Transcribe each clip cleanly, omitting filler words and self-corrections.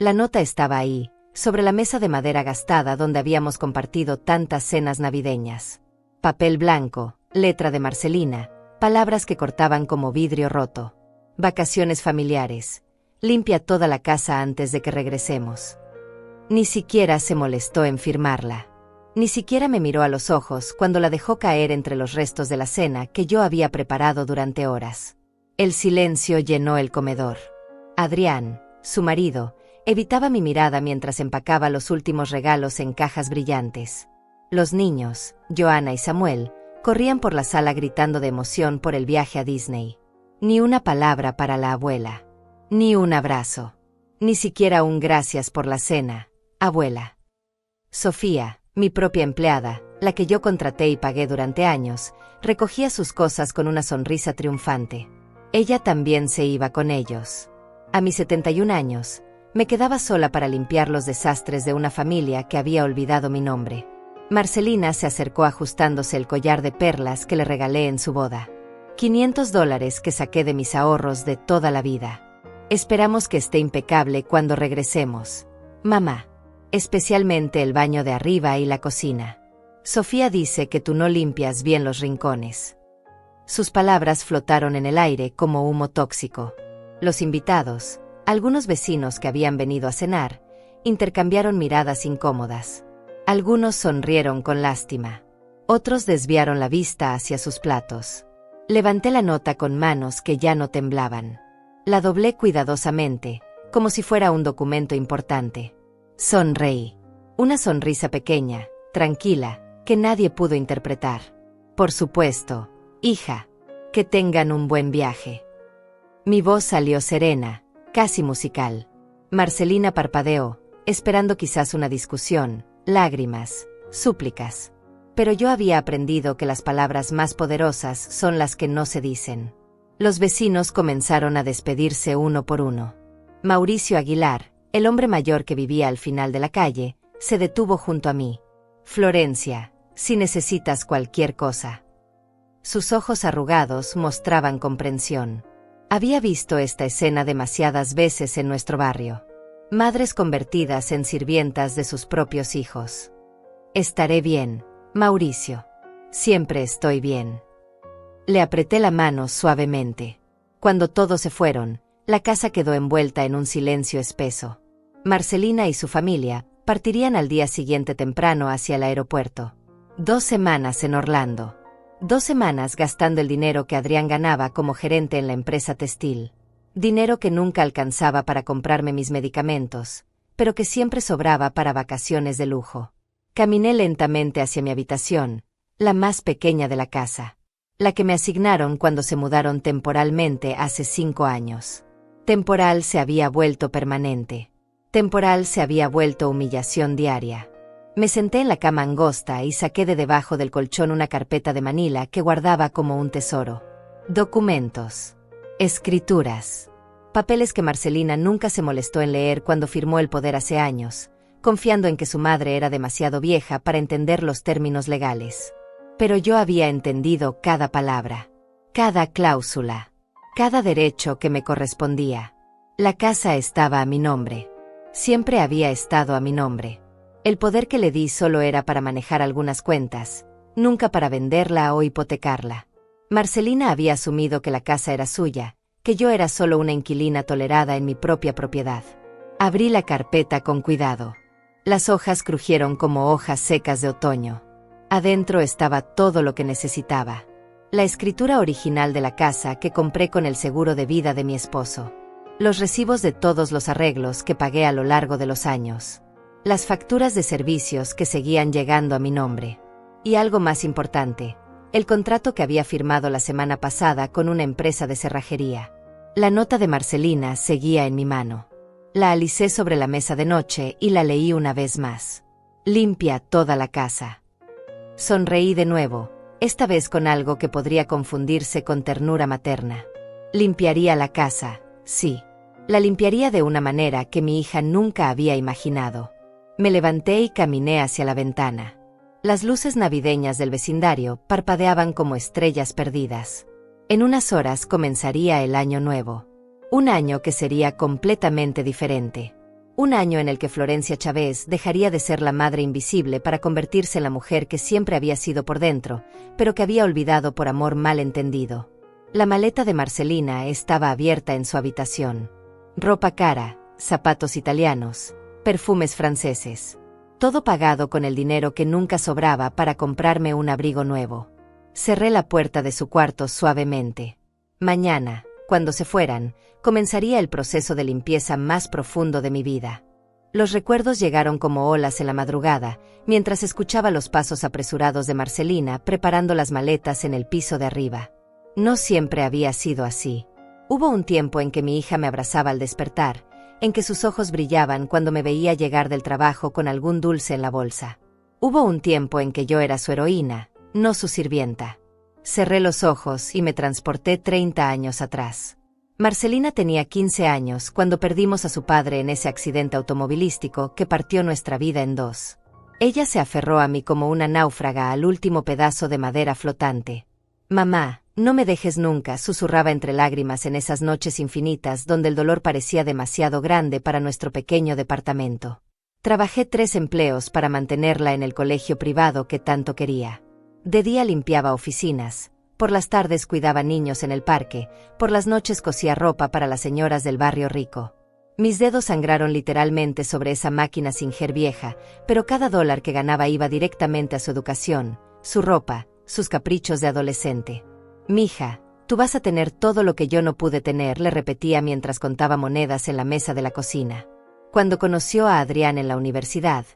La nota estaba ahí, sobre la mesa de madera gastada donde habíamos compartido tantas cenas navideñas. Papel blanco, letra de Marcelina, palabras que cortaban como vidrio roto. Vacaciones familiares. Limpia toda la casa antes de que regresemos. Ni siquiera se molestó en firmarla. Ni siquiera me miró a los ojos cuando la dejó caer entre los restos de la cena que yo había preparado durante horas. El silencio llenó el comedor. Adrián, su marido, evitaba mi mirada mientras empacaba los últimos regalos en cajas brillantes. Los niños, Johanna y Samuel, corrían por la sala gritando de emoción por el viaje a Disney. Ni una palabra para la abuela. Ni un abrazo. Ni siquiera un gracias por la cena, abuela. Sofía, mi propia empleada, la que yo contraté y pagué durante años, recogía sus cosas con una sonrisa triunfante. Ella también se iba con ellos. A mis 71 años, me quedaba sola para limpiar los desastres de una familia que había olvidado mi nombre. Marcelina se acercó ajustándose el collar de perlas que le regalé en su boda. $500 que saqué de mis ahorros de toda la vida. Esperamos que esté impecable cuando regresemos, mamá. Especialmente el baño de arriba y la cocina. Sofía dice que tú no limpias bien los rincones. Sus palabras flotaron en el aire como humo tóxico. Los invitados, algunos vecinos que habían venido a cenar, intercambiaron miradas incómodas. Algunos sonrieron con lástima. Otros desviaron la vista hacia sus platos. Levanté la nota con manos que ya no temblaban. La doblé cuidadosamente, como si fuera un documento importante. Sonreí. Una sonrisa pequeña, tranquila, que nadie pudo interpretar. Por supuesto, hija. Que tengan un buen viaje. Mi voz salió serena, casi musical. Marcelina parpadeó, esperando quizás una discusión, lágrimas, súplicas. Pero yo había aprendido que las palabras más poderosas son las que no se dicen. Los vecinos comenzaron a despedirse uno por uno. Mauricio Aguilar, el hombre mayor que vivía al final de la calle, se detuvo junto a mí. Florencia, si necesitas cualquier cosa. Sus ojos arrugados mostraban comprensión. Había visto esta escena demasiadas veces en nuestro barrio. Madres convertidas en sirvientas de sus propios hijos. Estaré bien, Mauricio. Siempre estoy bien. Le apreté la mano suavemente. Cuando todos se fueron, la casa quedó envuelta en un silencio espeso. Marcelina y su familia partirían al día siguiente temprano hacia el aeropuerto. 2 semanas en Orlando. 2 semanas gastando el dinero que Adrián ganaba como gerente en la empresa textil. Dinero que nunca alcanzaba para comprarme mis medicamentos, pero que siempre sobraba para vacaciones de lujo. Caminé lentamente hacia mi habitación, la más pequeña de la casa. La que me asignaron cuando se mudaron temporalmente hace 5 años. Temporal se había vuelto permanente. Temporal se había vuelto humillación diaria. Me senté en la cama angosta y saqué de debajo del colchón una carpeta de manila que guardaba como un tesoro. Documentos. Escrituras. Papeles que Marcelina nunca se molestó en leer cuando firmó el poder hace años, confiando en que su madre era demasiado vieja para entender los términos legales. Pero yo había entendido cada palabra, cada cláusula, cada derecho que me correspondía. La casa estaba a mi nombre. Siempre había estado a mi nombre. El poder que le di solo era para manejar algunas cuentas, nunca para venderla o hipotecarla. Marcelina había asumido que la casa era suya, que yo era solo una inquilina tolerada en mi propia propiedad. Abrí la carpeta con cuidado. Las hojas crujieron como hojas secas de otoño. Adentro estaba todo lo que necesitaba. La escritura original de la casa que compré con el seguro de vida de mi esposo. Los recibos de todos los arreglos que pagué a lo largo de los años. Las facturas de servicios que seguían llegando a mi nombre. Y algo más importante, el contrato que había firmado la semana pasada con una empresa de cerrajería. La nota de Marcelina seguía en mi mano. La alicé sobre la mesa de noche y la leí una vez más. Limpia toda la casa. Sonreí de nuevo, esta vez con algo que podría confundirse con ternura materna. Limpiaría la casa, sí. La limpiaría de una manera que mi hija nunca había imaginado. Me levanté y caminé hacia la ventana. Las luces navideñas del vecindario parpadeaban como estrellas perdidas. En unas horas comenzaría el año nuevo. Un año que sería completamente diferente. Un año en el que Florencia Chávez dejaría de ser la madre invisible para convertirse en la mujer que siempre había sido por dentro, pero que había olvidado por amor mal entendido. La maleta de Marcelina estaba abierta en su habitación. Ropa cara, zapatos italianos, perfumes franceses. Todo pagado con el dinero que nunca sobraba para comprarme un abrigo nuevo. Cerré la puerta de su cuarto suavemente. Mañana, cuando se fueran, comenzaría el proceso de limpieza más profundo de mi vida. Los recuerdos llegaron como olas en la madrugada, mientras escuchaba los pasos apresurados de Marcelina preparando las maletas en el piso de arriba. No siempre había sido así. Hubo un tiempo en que mi hija me abrazaba al despertar, en que sus ojos brillaban cuando me veía llegar del trabajo con algún dulce en la bolsa. Hubo un tiempo en que yo era su heroína, no su sirvienta. Cerré los ojos y me transporté 30 años atrás. Marcelina tenía 15 años cuando perdimos a su padre en ese accidente automovilístico que partió nuestra vida en dos. Ella se aferró a mí como una náufraga al último pedazo de madera flotante. «Mamá, no me dejes nunca», susurraba entre lágrimas en esas noches infinitas donde el dolor parecía demasiado grande para nuestro pequeño departamento. Trabajé 3 empleos para mantenerla en el colegio privado que tanto quería. De día limpiaba oficinas, por las tardes cuidaba niños en el parque, por las noches cosía ropa para las señoras del barrio rico. Mis dedos sangraron literalmente sobre esa máquina Singer vieja, pero cada dólar que ganaba iba directamente a su educación, su ropa, sus caprichos de adolescente. «Mija, tú vas a tener todo lo que yo no pude tener», le repetía mientras contaba monedas en la mesa de la cocina. Cuando conoció a Adrián en la universidad,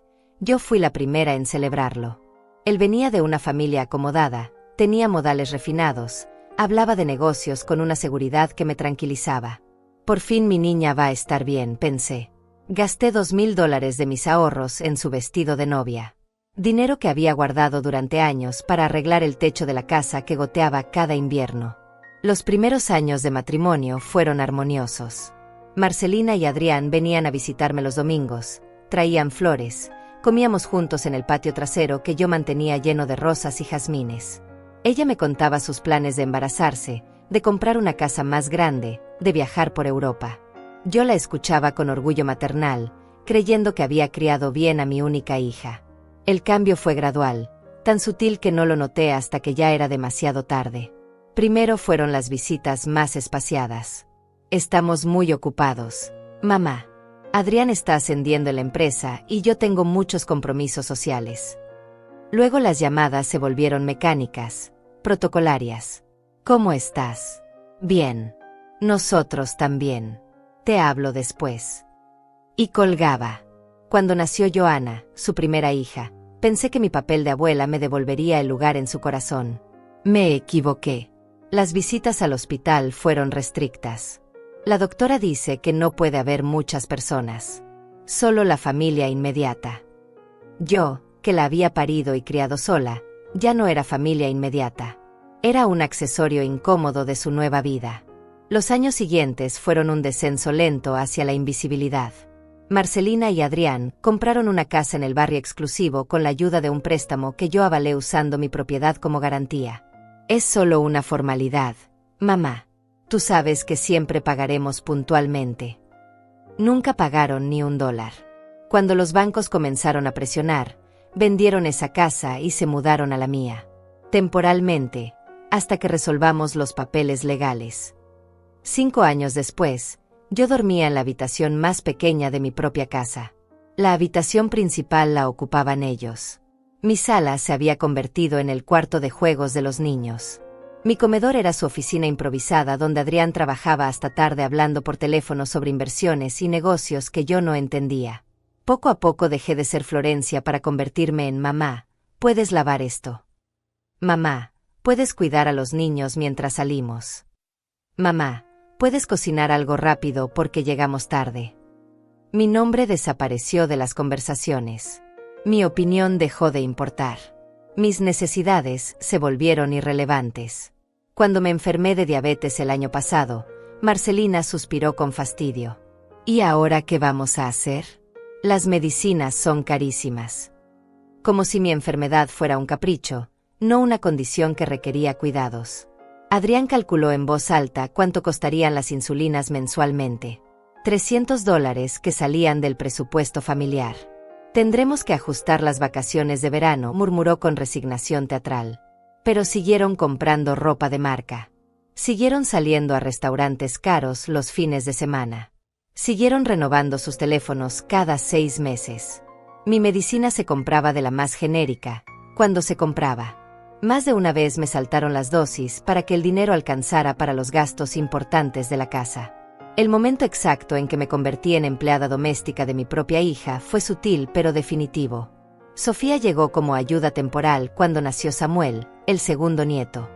yo fui la primera en celebrarlo. Él venía de una familia acomodada, tenía modales refinados, hablaba de negocios con una seguridad que me tranquilizaba. Por fin mi niña va a estar bien, pensé. Gasté $2,000 de mis ahorros en su vestido de novia. Dinero que había guardado durante años para arreglar el techo de la casa que goteaba cada invierno. Los primeros años de matrimonio fueron armoniosos. Marcelina y Adrián venían a visitarme los domingos, traían flores, comíamos juntos en el patio trasero que yo mantenía lleno de rosas y jazmines. Ella me contaba sus planes de embarazarse, de comprar una casa más grande, de viajar por Europa. Yo la escuchaba con orgullo maternal, creyendo que había criado bien a mi única hija. El cambio fue gradual, tan sutil que no lo noté hasta que ya era demasiado tarde. Primero fueron las visitas más espaciadas. «Estamos muy ocupados, mamá. Adrián está ascendiendo en la empresa y yo tengo muchos compromisos sociales». Luego las llamadas se volvieron mecánicas, protocolarias. «¿Cómo estás?» «Bien. Nosotros también. Te hablo después». Y colgaba. Cuando nació Joana, su primera hija, pensé que mi papel de abuela me devolvería el lugar en su corazón. Me equivoqué. Las visitas al hospital fueron restrictas. La doctora dice que no puede haber muchas personas. Solo la familia inmediata. Yo, que la había parido y criado sola, ya no era familia inmediata. Era un accesorio incómodo de su nueva vida. Los años siguientes fueron un descenso lento hacia la invisibilidad. Marcelina y Adrián compraron una casa en el barrio exclusivo con la ayuda de un préstamo que yo avalé usando mi propiedad como garantía. «Es solo una formalidad, mamá. Tú sabes que siempre pagaremos puntualmente». Nunca pagaron ni $1. Cuando los bancos comenzaron a presionar, vendieron esa casa y se mudaron a la mía. Temporalmente, hasta que resolvamos los papeles legales. 5 años después, yo dormía en la habitación más pequeña de mi propia casa. La habitación principal la ocupaban ellos. Mi sala se había convertido en el cuarto de juegos de los niños. Mi comedor era su oficina improvisada donde Adrián trabajaba hasta tarde hablando por teléfono sobre inversiones y negocios que yo no entendía. Poco a poco dejé de ser Florencia para convertirme en mamá. ¿Puedes lavar esto? Mamá, ¿puedes cuidar a los niños mientras salimos? Mamá, ¿puedes cocinar algo rápido porque llegamos tarde? Mi nombre desapareció de las conversaciones. Mi opinión dejó de importar. Mis necesidades se volvieron irrelevantes. Cuando me enfermé de diabetes el año pasado, Marcelina suspiró con fastidio. ¿Y ahora qué vamos a hacer? Las medicinas son carísimas. Como si mi enfermedad fuera un capricho, no una condición que requería cuidados. Adrián calculó en voz alta cuánto costarían las insulinas mensualmente. $300 que salían del presupuesto familiar. Tendremos que ajustar las vacaciones de verano, murmuró con resignación teatral. Pero siguieron comprando ropa de marca. Siguieron saliendo a restaurantes caros los fines de semana. Siguieron renovando sus teléfonos cada 6 meses. Mi medicina se compraba de la más genérica, cuando se compraba. Más de una vez me saltaron las dosis para que el dinero alcanzara para los gastos importantes de la casa. El momento exacto en que me convertí en empleada doméstica de mi propia hija fue sutil pero definitivo. Sofía llegó como ayuda temporal cuando nació Samuel, el segundo nieto.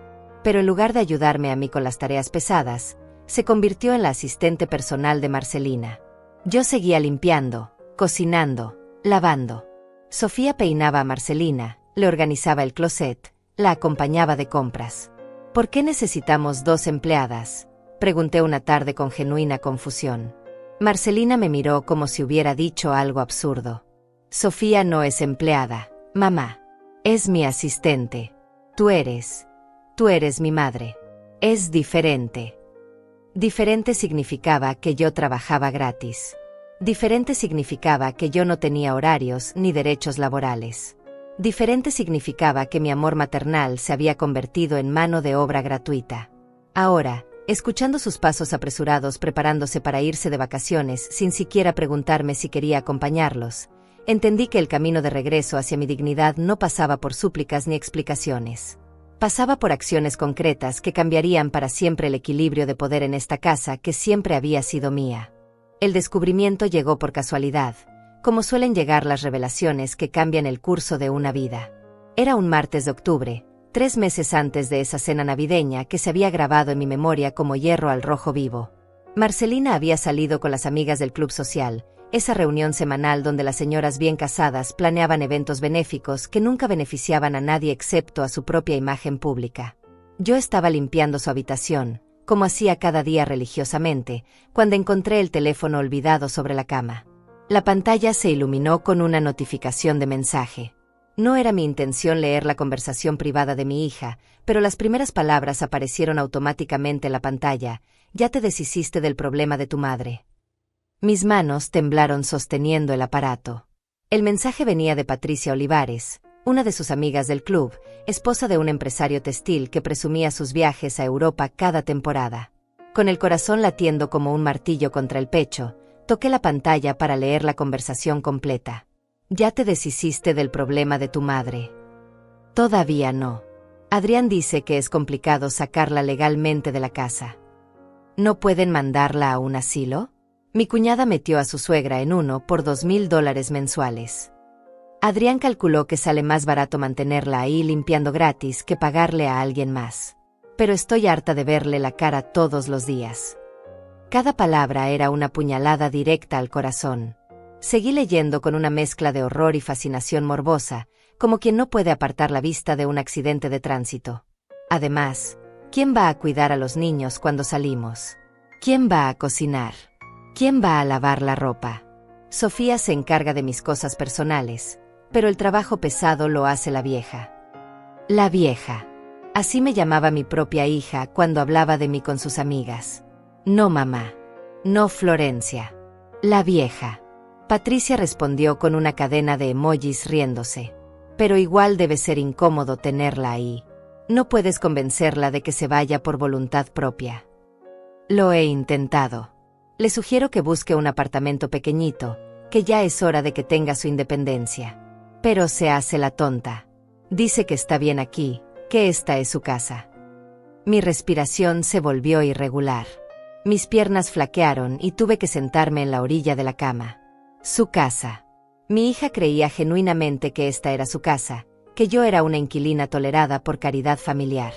Pero en lugar de ayudarme a mí con las tareas pesadas, se convirtió en la asistente personal de Marcelina. Yo seguía limpiando, cocinando, lavando. Sofía peinaba a Marcelina, le organizaba el closet, la acompañaba de compras. ¿Por qué necesitamos 2 empleadas?, pregunté una tarde con genuina confusión. Marcelina me miró como si hubiera dicho algo absurdo. Sofía no es empleada, mamá. Es mi asistente. Tú eres mi madre. Es diferente. Diferente significaba que yo trabajaba gratis. Diferente significaba que yo no tenía horarios ni derechos laborales. Diferente significaba que mi amor maternal se había convertido en mano de obra gratuita. Ahora, escuchando sus pasos apresurados preparándose para irse de vacaciones sin siquiera preguntarme si quería acompañarlos, entendí que el camino de regreso hacia mi dignidad no pasaba por súplicas ni explicaciones. Pasaba por acciones concretas que cambiarían para siempre el equilibrio de poder en esta casa que siempre había sido mía. El descubrimiento llegó por casualidad, como suelen llegar las revelaciones que cambian el curso de una vida. Era un martes de octubre, 3 meses antes de esa cena navideña que se había grabado en mi memoria como hierro al rojo vivo. Marcelina había salido con las amigas del club social, esa reunión semanal donde las señoras bien casadas planeaban eventos benéficos que nunca beneficiaban a nadie excepto a su propia imagen pública. Yo estaba limpiando su habitación, como hacía cada día religiosamente, cuando encontré el teléfono olvidado sobre la cama. La pantalla se iluminó con una notificación de mensaje. No era mi intención leer la conversación privada de mi hija, pero las primeras palabras aparecieron automáticamente en la pantalla. Ya te deshiciste del problema de tu madre. Mis manos temblaron sosteniendo el aparato. El mensaje venía de Patricia Olivares, una de sus amigas del club, esposa de un empresario textil que presumía sus viajes a Europa cada temporada. Con el corazón latiendo como un martillo contra el pecho, toqué la pantalla para leer la conversación completa. Ya te deshiciste del problema de tu madre. Todavía no. Adrián dice que es complicado sacarla legalmente de la casa. ¿No pueden mandarla a un asilo? Mi cuñada metió a su suegra en uno por $2,000 mensuales. Adrián calculó que sale más barato mantenerla ahí limpiando gratis que pagarle a alguien más. Pero estoy harta de verle la cara todos los días. Cada palabra era una puñalada directa al corazón. Seguí leyendo con una mezcla de horror y fascinación morbosa, como quien no puede apartar la vista de un accidente de tránsito. Además, ¿quién va a cuidar a los niños cuando salimos? ¿Quién va a cocinar? ¿Quién va a lavar la ropa? Sofía se encarga de mis cosas personales, pero el trabajo pesado lo hace la vieja. La vieja. Así me llamaba mi propia hija cuando hablaba de mí con sus amigas. No mamá. No Florencia. La vieja. Patricia respondió con una cadena de emojis riéndose. Pero igual debe ser incómodo tenerla ahí. No puedes convencerla de que se vaya por voluntad propia. Lo he intentado. Le sugiero que busque un apartamento pequeñito, que ya es hora de que tenga su independencia. Pero se hace la tonta. Dice que está bien aquí, que esta es su casa. Mi respiración se volvió irregular. Mis piernas flaquearon y tuve que sentarme en la orilla de la cama. Su casa. Mi hija creía genuinamente que esta era su casa, que yo era una inquilina tolerada por caridad familiar.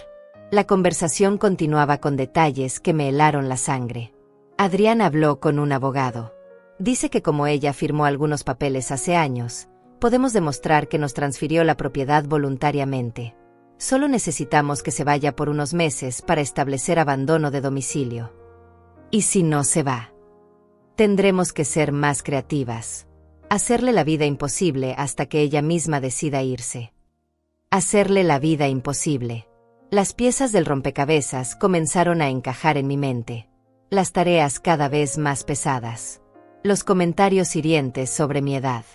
La conversación continuaba con detalles que me helaron la sangre. Adrián habló con un abogado. Dice que como ella firmó algunos papeles hace años, podemos demostrar que nos transfirió la propiedad voluntariamente. Solo necesitamos que se vaya por unos meses para establecer abandono de domicilio. ¿Y si no se va? Tendremos que ser más creativas. Hacerle la vida imposible hasta que ella misma decida irse. Hacerle la vida imposible. Las piezas del rompecabezas comenzaron a encajar en mi mente. Las tareas cada vez más pesadas. Los comentarios hirientes sobre mi edad.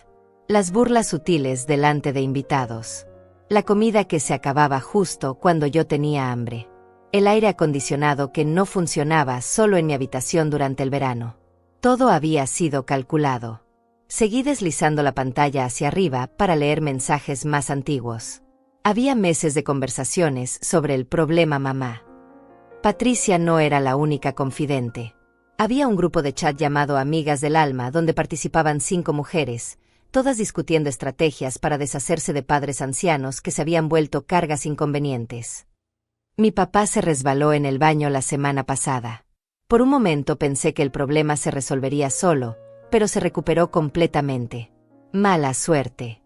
Las burlas sutiles delante de invitados. La comida que se acababa justo cuando yo tenía hambre. El aire acondicionado que no funcionaba solo en mi habitación durante el verano. Todo había sido calculado. Seguí deslizando la pantalla hacia arriba para leer mensajes más antiguos. Había meses de conversaciones sobre el problema mamá. Patricia no era la única confidente. Había un grupo de chat llamado Amigas del Alma donde participaban 5 mujeres, todas discutiendo estrategias para deshacerse de padres ancianos que se habían vuelto cargas inconvenientes. Mi papá se resbaló en el baño la semana pasada. Por un momento pensé que el problema se resolvería solo, pero se recuperó completamente. Mala suerte.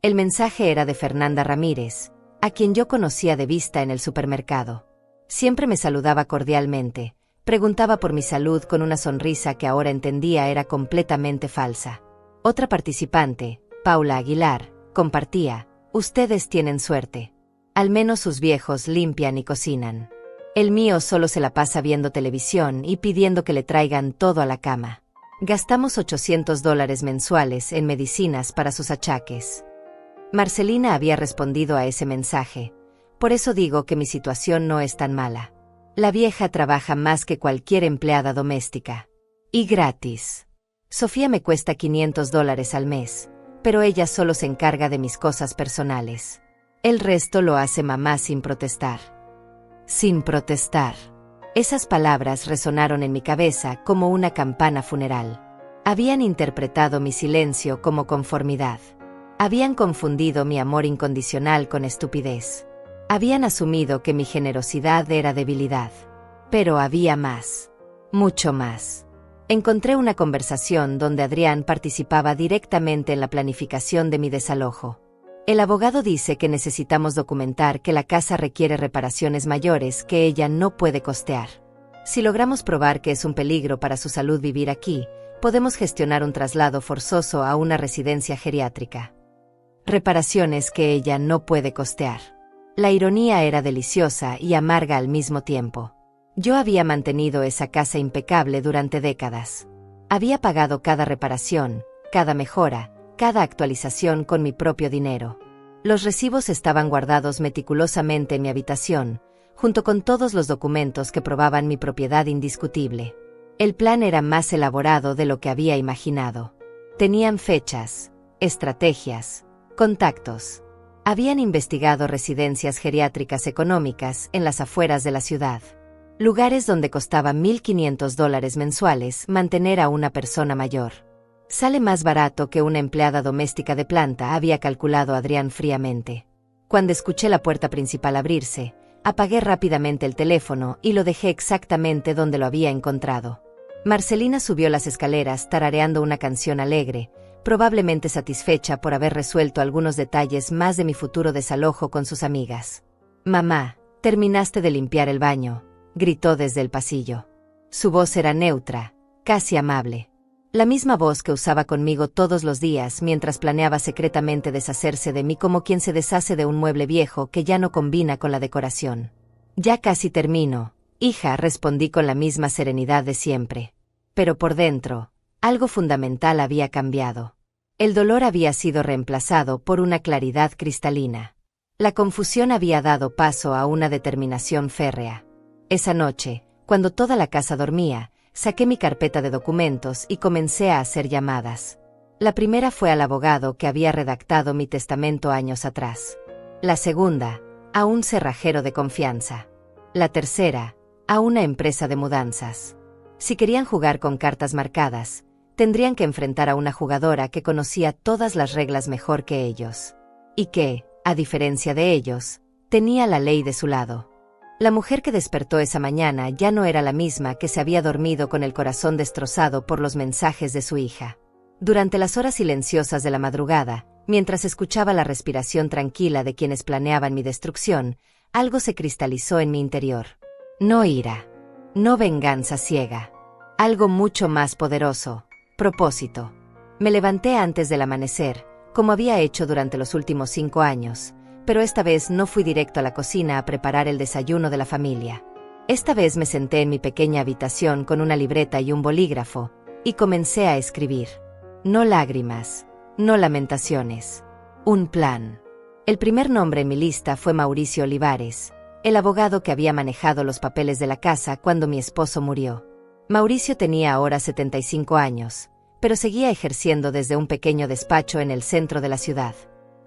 El mensaje era de Fernanda Ramírez, a quien yo conocía de vista en el supermercado. Siempre me saludaba cordialmente, preguntaba por mi salud con una sonrisa que ahora entendía era completamente falsa. Otra participante, Paula Aguilar, compartía: ustedes tienen suerte. Al menos sus viejos limpian y cocinan. El mío solo se la pasa viendo televisión y pidiendo que le traigan todo a la cama. Gastamos $800 mensuales en medicinas para sus achaques. Marcelina había respondido a ese mensaje. Por eso digo que mi situación no es tan mala. La vieja trabaja más que cualquier empleada doméstica. Y gratis. Sofía me cuesta $500 al mes, pero ella solo se encarga de mis cosas personales. El resto lo hace mamá sin protestar. Sin protestar. Esas palabras resonaron en mi cabeza como una campana funeral. Habían interpretado mi silencio como conformidad. Habían confundido mi amor incondicional con estupidez. Habían asumido que mi generosidad era debilidad. Pero había más. Mucho más. Encontré una conversación donde Adrián participaba directamente en la planificación de mi desalojo. El abogado dice que necesitamos documentar que la casa requiere reparaciones mayores que ella no puede costear. Si logramos probar que es un peligro para su salud vivir aquí, podemos gestionar un traslado forzoso a una residencia geriátrica. Reparaciones que ella no puede costear. La ironía era deliciosa y amarga al mismo tiempo. Yo había mantenido esa casa impecable durante décadas. Había pagado cada reparación, cada mejora, cada actualización con mi propio dinero. Los recibos estaban guardados meticulosamente en mi habitación, junto con todos los documentos que probaban mi propiedad indiscutible. El plan era más elaborado de lo que había imaginado. Tenían fechas, estrategias, contactos. Habían investigado residencias geriátricas económicas en las afueras de la ciudad. Lugares donde costaba $1,500 mensuales mantener a una persona mayor. Sale más barato que una empleada doméstica de planta, había calculado Adrián fríamente. Cuando escuché la puerta principal abrirse, apagué rápidamente el teléfono y lo dejé exactamente donde lo había encontrado. Marcelina subió las escaleras tarareando una canción alegre, probablemente satisfecha por haber resuelto algunos detalles más de mi futuro desalojo con sus amigas. «Mamá, terminaste de limpiar el baño», gritó desde el pasillo. Su voz era neutra, casi amable. La misma voz que usaba conmigo todos los días mientras planeaba secretamente deshacerse de mí como quien se deshace de un mueble viejo que ya no combina con la decoración. «Ya casi termino, hija», respondí con la misma serenidad de siempre. Pero por dentro, algo fundamental había cambiado. El dolor había sido reemplazado por una claridad cristalina. La confusión había dado paso a una determinación férrea. Esa noche, cuando toda la casa dormía, saqué mi carpeta de documentos y comencé a hacer llamadas. La primera fue al abogado que había redactado mi testamento años atrás. La segunda, a un cerrajero de confianza. La tercera, a una empresa de mudanzas. Si querían jugar con cartas marcadas, tendrían que enfrentar a una jugadora que conocía todas las reglas mejor que ellos. Y que, a diferencia de ellos, tenía la ley de su lado. La mujer que despertó esa mañana ya no era la misma que se había dormido con el corazón destrozado por los mensajes de su hija. Durante las horas silenciosas de la madrugada, mientras escuchaba la respiración tranquila de quienes planeaban mi destrucción, algo se cristalizó en mi interior. No ira. No venganza ciega. Algo mucho más poderoso. Propósito. Me levanté antes del amanecer, como había hecho durante los últimos 5 años, pero esta vez no fui directo a la cocina a preparar el desayuno de la familia. Esta vez me senté en mi pequeña habitación con una libreta y un bolígrafo, y comencé a escribir. No lágrimas, no lamentaciones. Un plan. El primer nombre en mi lista fue Mauricio Olivares, el abogado que había manejado los papeles de la casa cuando mi esposo murió. Mauricio tenía ahora 75 años, pero seguía ejerciendo desde un pequeño despacho en el centro de la ciudad.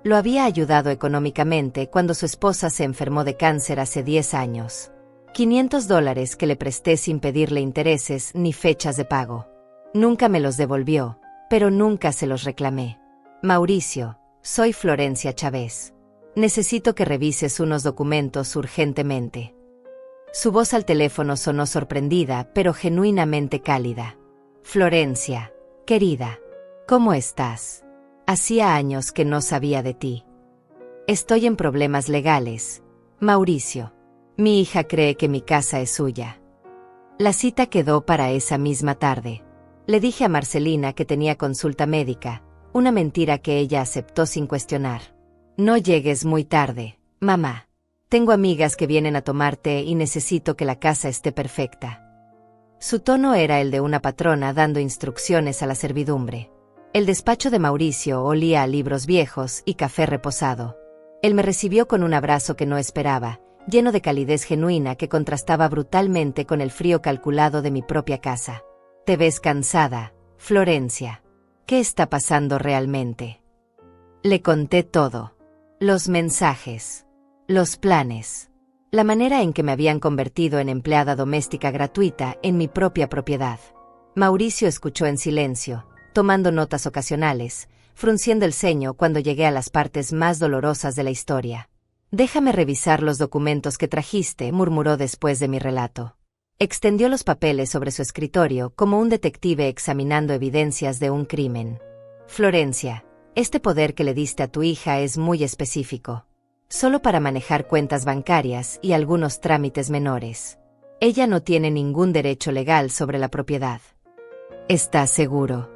Lo había ayudado económicamente cuando su esposa se enfermó de cáncer hace 10 años. $500 que le presté sin pedirle intereses ni fechas de pago. Nunca me los devolvió, pero nunca se los reclamé. Mauricio, soy Florencia Chávez. Necesito que revises unos documentos urgentemente. Su voz al teléfono sonó sorprendida, pero genuinamente cálida. Florencia, querida, ¿cómo estás? Hacía años que no sabía de ti. Estoy en problemas legales. Mauricio, mi hija cree que mi casa es suya. La cita quedó para esa misma tarde. Le dije a Marcelina que tenía consulta médica, una mentira que ella aceptó sin cuestionar. No llegues muy tarde, mamá. Tengo amigas que vienen a tomar té y necesito que la casa esté perfecta. Su tono era el de una patrona dando instrucciones a la servidumbre. El despacho de Mauricio olía a libros viejos y café reposado. Él me recibió con un abrazo que no esperaba, lleno de calidez genuina que contrastaba brutalmente con el frío calculado de mi propia casa. Te ves cansada, Florencia. ¿Qué está pasando realmente? Le conté todo. Los mensajes. Los planes. La manera en que me habían convertido en empleada doméstica gratuita en mi propia propiedad. Mauricio escuchó en silencio, tomando notas ocasionales, frunciendo el ceño cuando llegué a las partes más dolorosas de la historia. Déjame revisar los documentos que trajiste, murmuró después de mi relato. Extendió los papeles sobre su escritorio como un detective examinando evidencias de un crimen. Florencia, este poder que le diste a tu hija es muy específico. Solo para manejar cuentas bancarias y algunos trámites menores. Ella no tiene ningún derecho legal sobre la propiedad. ¿Estás seguro?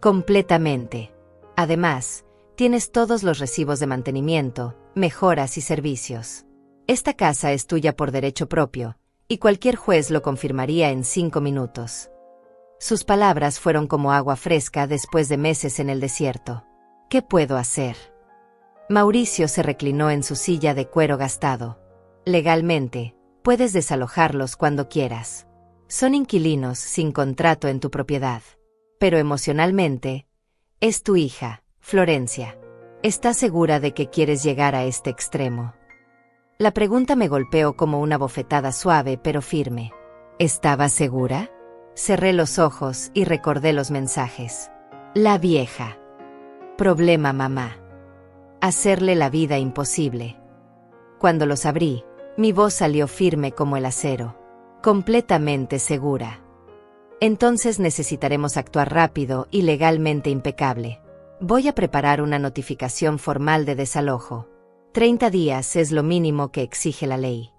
Completamente. Además, tienes todos los recibos de mantenimiento, mejoras y servicios. Esta casa es tuya por derecho propio, y cualquier juez lo confirmaría en 5 minutos. Sus palabras fueron como agua fresca después de meses en el desierto. ¿Qué puedo hacer? Mauricio se reclinó en su silla de cuero gastado. Legalmente, puedes desalojarlos cuando quieras. Son inquilinos sin contrato en tu propiedad. Pero emocionalmente, es tu hija, Florencia. ¿Estás segura de que quieres llegar a este extremo? La pregunta me golpeó como una bofetada suave pero firme. ¿Estaba segura? Cerré los ojos y recordé los mensajes. La vieja. Problema mamá. Hacerle la vida imposible. Cuando los abrí, mi voz salió firme como el acero. Completamente segura. Entonces necesitaremos actuar rápido y legalmente impecable. Voy a preparar una notificación formal de desalojo. 30 días es lo mínimo que exige la ley.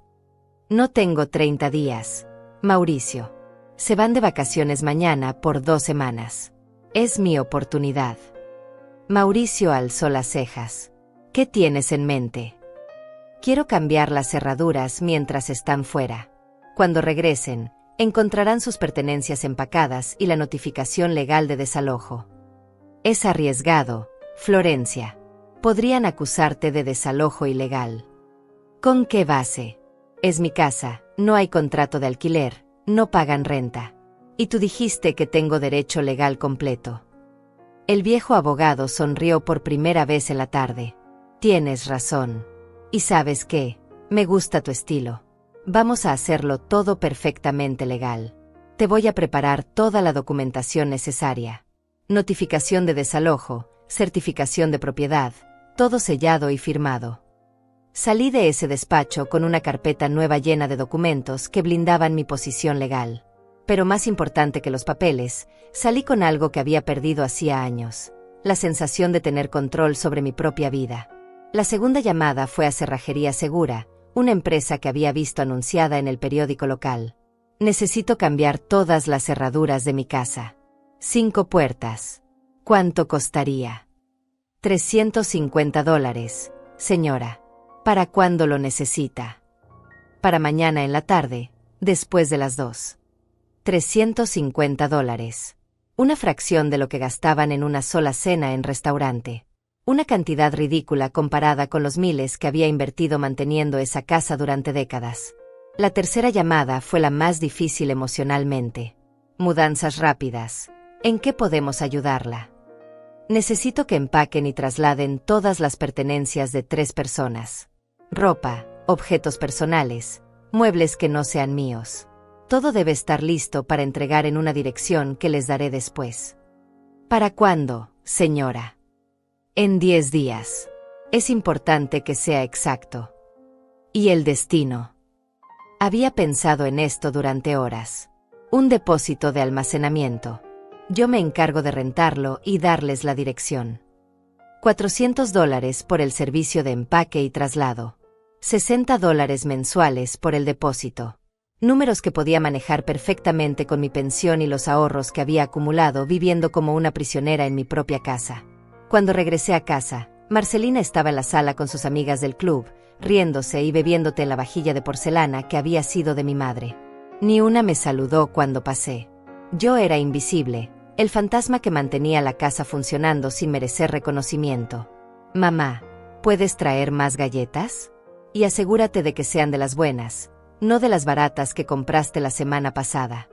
No tengo 30 días, Mauricio. Se van de vacaciones mañana por 2 semanas. Es mi oportunidad. Mauricio alzó las cejas. ¿Qué tienes en mente? Quiero cambiar las cerraduras mientras están fuera. Cuando regresen, encontrarán sus pertenencias empacadas y la notificación legal de desalojo. Es arriesgado, Florencia. Podrían acusarte de desalojo ilegal. ¿Con qué base? Es mi casa, no hay contrato de alquiler, no pagan renta. Y tú dijiste que tengo derecho legal completo. El viejo abogado sonrió por primera vez en la tarde. Tienes razón. ¿Y sabes qué? Me gusta tu estilo. Vamos a hacerlo todo perfectamente legal. Te voy a preparar toda la documentación necesaria. Notificación de desalojo, certificación de propiedad, todo sellado y firmado. Salí de ese despacho con una carpeta nueva llena de documentos que blindaban mi posición legal. Pero más importante que los papeles, salí con algo que había perdido hacía años. La sensación de tener control sobre mi propia vida. La segunda llamada fue a Cerrajería Segura, una empresa que había visto anunciada en el periódico local. Necesito cambiar todas las cerraduras de mi casa. 5 puertas. ¿Cuánto costaría? $350, señora. ¿Para cuándo lo necesita? Para mañana en la tarde, después de las 2. $350. Una fracción de lo que gastaban en una sola cena en restaurante. Una cantidad ridícula comparada con los miles que había invertido manteniendo esa casa durante décadas. La tercera llamada fue la más difícil emocionalmente. Mudanzas rápidas. ¿En qué podemos ayudarla? Necesito que empaquen y trasladen todas las pertenencias de 3 personas. Ropa, objetos personales, muebles que no sean míos. Todo debe estar listo para entregar en una dirección que les daré después. ¿Para cuándo, señora? En 10 días. Es importante que sea exacto. ¿Y el destino? Había pensado en esto durante horas. Un depósito de almacenamiento. Yo me encargo de rentarlo y darles la dirección. $400 por el servicio de empaque y traslado. $60 mensuales por el depósito. Números que podía manejar perfectamente con mi pensión y los ahorros que había acumulado viviendo como una prisionera en mi propia casa. Cuando regresé a casa, Marcelina estaba en la sala con sus amigas del club, riéndose y bebiendo té en la vajilla de porcelana que había sido de mi madre. Ni una me saludó cuando pasé. Yo era invisible, el fantasma que mantenía la casa funcionando sin merecer reconocimiento. Mamá, ¿puedes traer más galletas? Y asegúrate de que sean de las buenas, no de las baratas que compraste la semana pasada.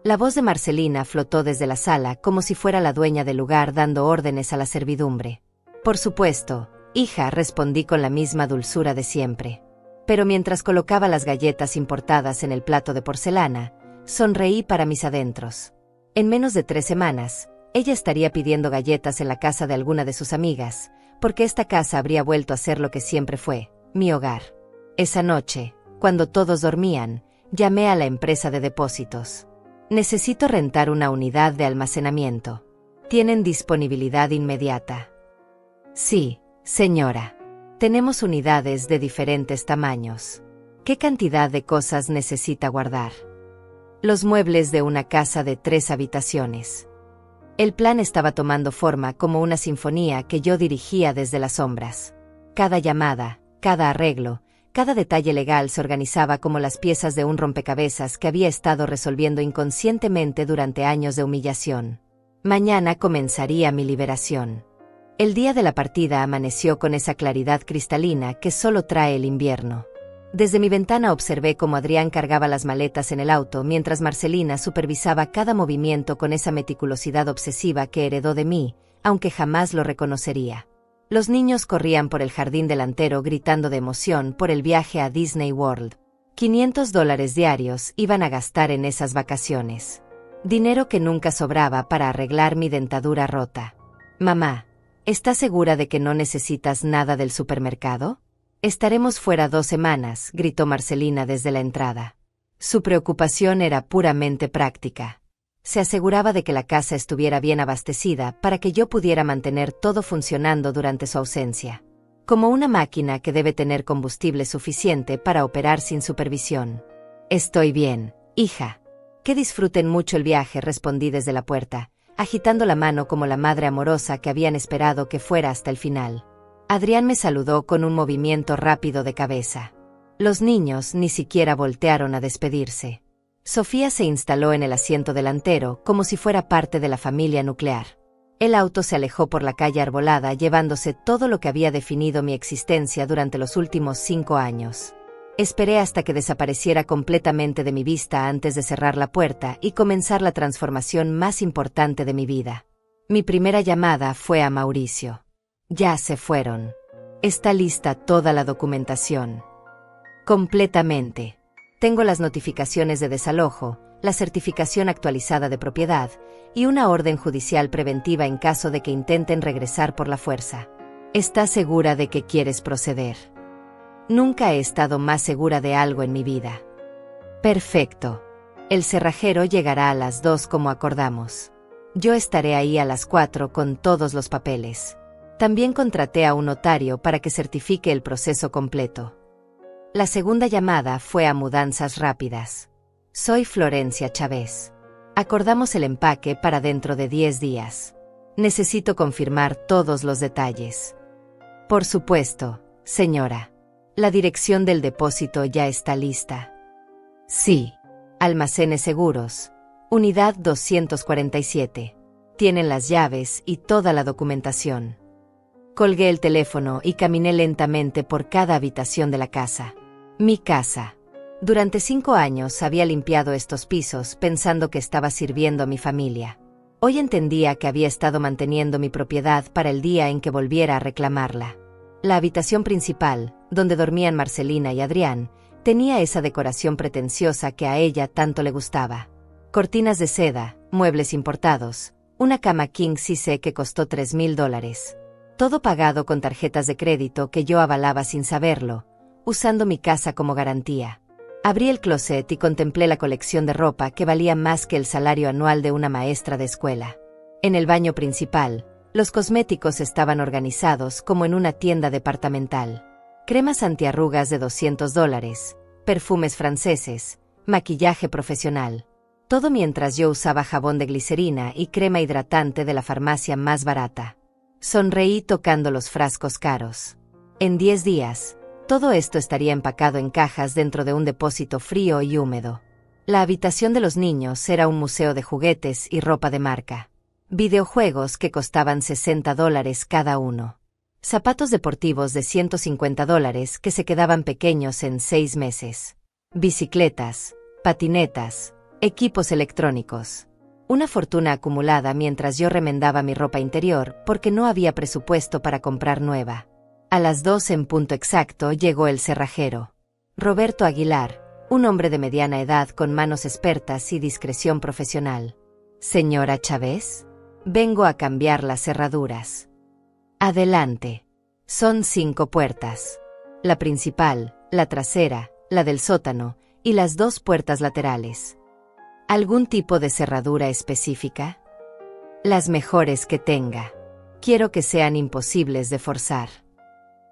La voz de Marcelina flotó desde la sala como si fuera la dueña del lugar dando órdenes a la servidumbre. Por supuesto, hija, respondí con la misma dulzura de siempre. Pero mientras colocaba las galletas importadas en el plato de porcelana, sonreí para mis adentros. En menos de 3 semanas, ella estaría pidiendo galletas en la casa de alguna de sus amigas, porque esta casa habría vuelto a ser lo que siempre fue, mi hogar. Esa noche, cuando todos dormían, llamé a la empresa de depósitos. Necesito rentar una unidad de almacenamiento. ¿Tienen disponibilidad inmediata? Sí, señora. Tenemos unidades de diferentes tamaños. ¿Qué cantidad de cosas necesita guardar? Los muebles de una casa de 3 habitaciones. El plan estaba tomando forma como una sinfonía que yo dirigía desde las sombras. Cada llamada, cada arreglo, cada detalle legal se organizaba como las piezas de un rompecabezas que había estado resolviendo inconscientemente durante años de humillación. Mañana comenzaría mi liberación. El día de la partida amaneció con esa claridad cristalina que solo trae el invierno. Desde mi ventana observé cómo Adrián cargaba las maletas en el auto mientras Marcelina supervisaba cada movimiento con esa meticulosidad obsesiva que heredó de mí, aunque jamás lo reconocería. Los niños corrían por el jardín delantero gritando de emoción por el viaje a Disney World. $500 diarios iban a gastar en esas vacaciones. Dinero que nunca sobraba para arreglar mi dentadura rota. Mamá, ¿estás segura de que no necesitas nada del supermercado? Estaremos fuera 2 semanas, gritó Marcelina desde la entrada. Su preocupación era puramente práctica. Se aseguraba de que la casa estuviera bien abastecida para que yo pudiera mantener todo funcionando durante su ausencia. Como una máquina que debe tener combustible suficiente para operar sin supervisión. Estoy bien, hija. Que disfruten mucho el viaje, respondí desde la puerta, agitando la mano como la madre amorosa que habían esperado que fuera hasta el final. Adrián me saludó con un movimiento rápido de cabeza. Los niños ni siquiera voltearon a despedirse. Sofía se instaló en el asiento delantero como si fuera parte de la familia nuclear. El auto se alejó por la calle arbolada llevándose todo lo que había definido mi existencia durante los últimos 5 años. Esperé hasta que desapareciera completamente de mi vista antes de cerrar la puerta y comenzar la transformación más importante de mi vida. Mi primera llamada fue a Mauricio. Ya se fueron. Está lista toda la documentación. Completamente. Tengo las notificaciones de desalojo, la certificación actualizada de propiedad y una orden judicial preventiva en caso de que intenten regresar por la fuerza. ¿Estás segura de que quieres proceder? Nunca he estado más segura de algo en mi vida. Perfecto. El cerrajero llegará a las 2 como acordamos. Yo estaré ahí a las 4 con todos los papeles. También contraté a un notario para que certifique el proceso completo. La segunda llamada fue a Mudanzas Rápidas. Soy Florencia Chávez. Acordamos el empaque para dentro de 10 días. Necesito confirmar todos los detalles. Por supuesto, señora. La dirección del depósito ya está lista. Sí. Almacenes Seguros. Unidad 247. Tienen las llaves y toda la documentación. Colgué el teléfono y caminé lentamente por cada habitación de la casa. Mi casa. Durante 5 años había limpiado estos pisos pensando que estaba sirviendo a mi familia. Hoy entendía que había estado manteniendo mi propiedad para el día en que volviera a reclamarla. La habitación principal, donde dormían Marcelina y Adrián, tenía esa decoración pretenciosa que a ella tanto le gustaba. Cortinas de seda, muebles importados, una cama king size que costó $3,000. Todo pagado con tarjetas de crédito que yo avalaba sin saberlo, usando mi casa como garantía. Abrí el closet y contemplé la colección de ropa que valía más que el salario anual de una maestra de escuela. En el baño principal, los cosméticos estaban organizados como en una tienda departamental. Cremas antiarrugas de $200, perfumes franceses, maquillaje profesional. Todo mientras yo usaba jabón de glicerina y crema hidratante de la farmacia más barata. Sonreí tocando los frascos caros. En 10 días, todo esto estaría empacado en cajas dentro de un depósito frío y húmedo. La habitación de los niños era un museo de juguetes y ropa de marca. Videojuegos que costaban $60 cada uno. Zapatos deportivos de $150 que se quedaban pequeños en 6 meses. Bicicletas, patinetas, equipos electrónicos. Una fortuna acumulada mientras yo remendaba mi ropa interior porque no había presupuesto para comprar nueva. A las 2 en punto exacto llegó el cerrajero. Roberto Aguilar, un hombre de mediana edad con manos expertas y discreción profesional. Señora Chávez, vengo a cambiar las cerraduras. Adelante. Son 5 puertas. La principal, la trasera, la del sótano y las 2 puertas laterales. ¿Algún tipo de cerradura específica? Las mejores que tenga. Quiero que sean imposibles de forzar.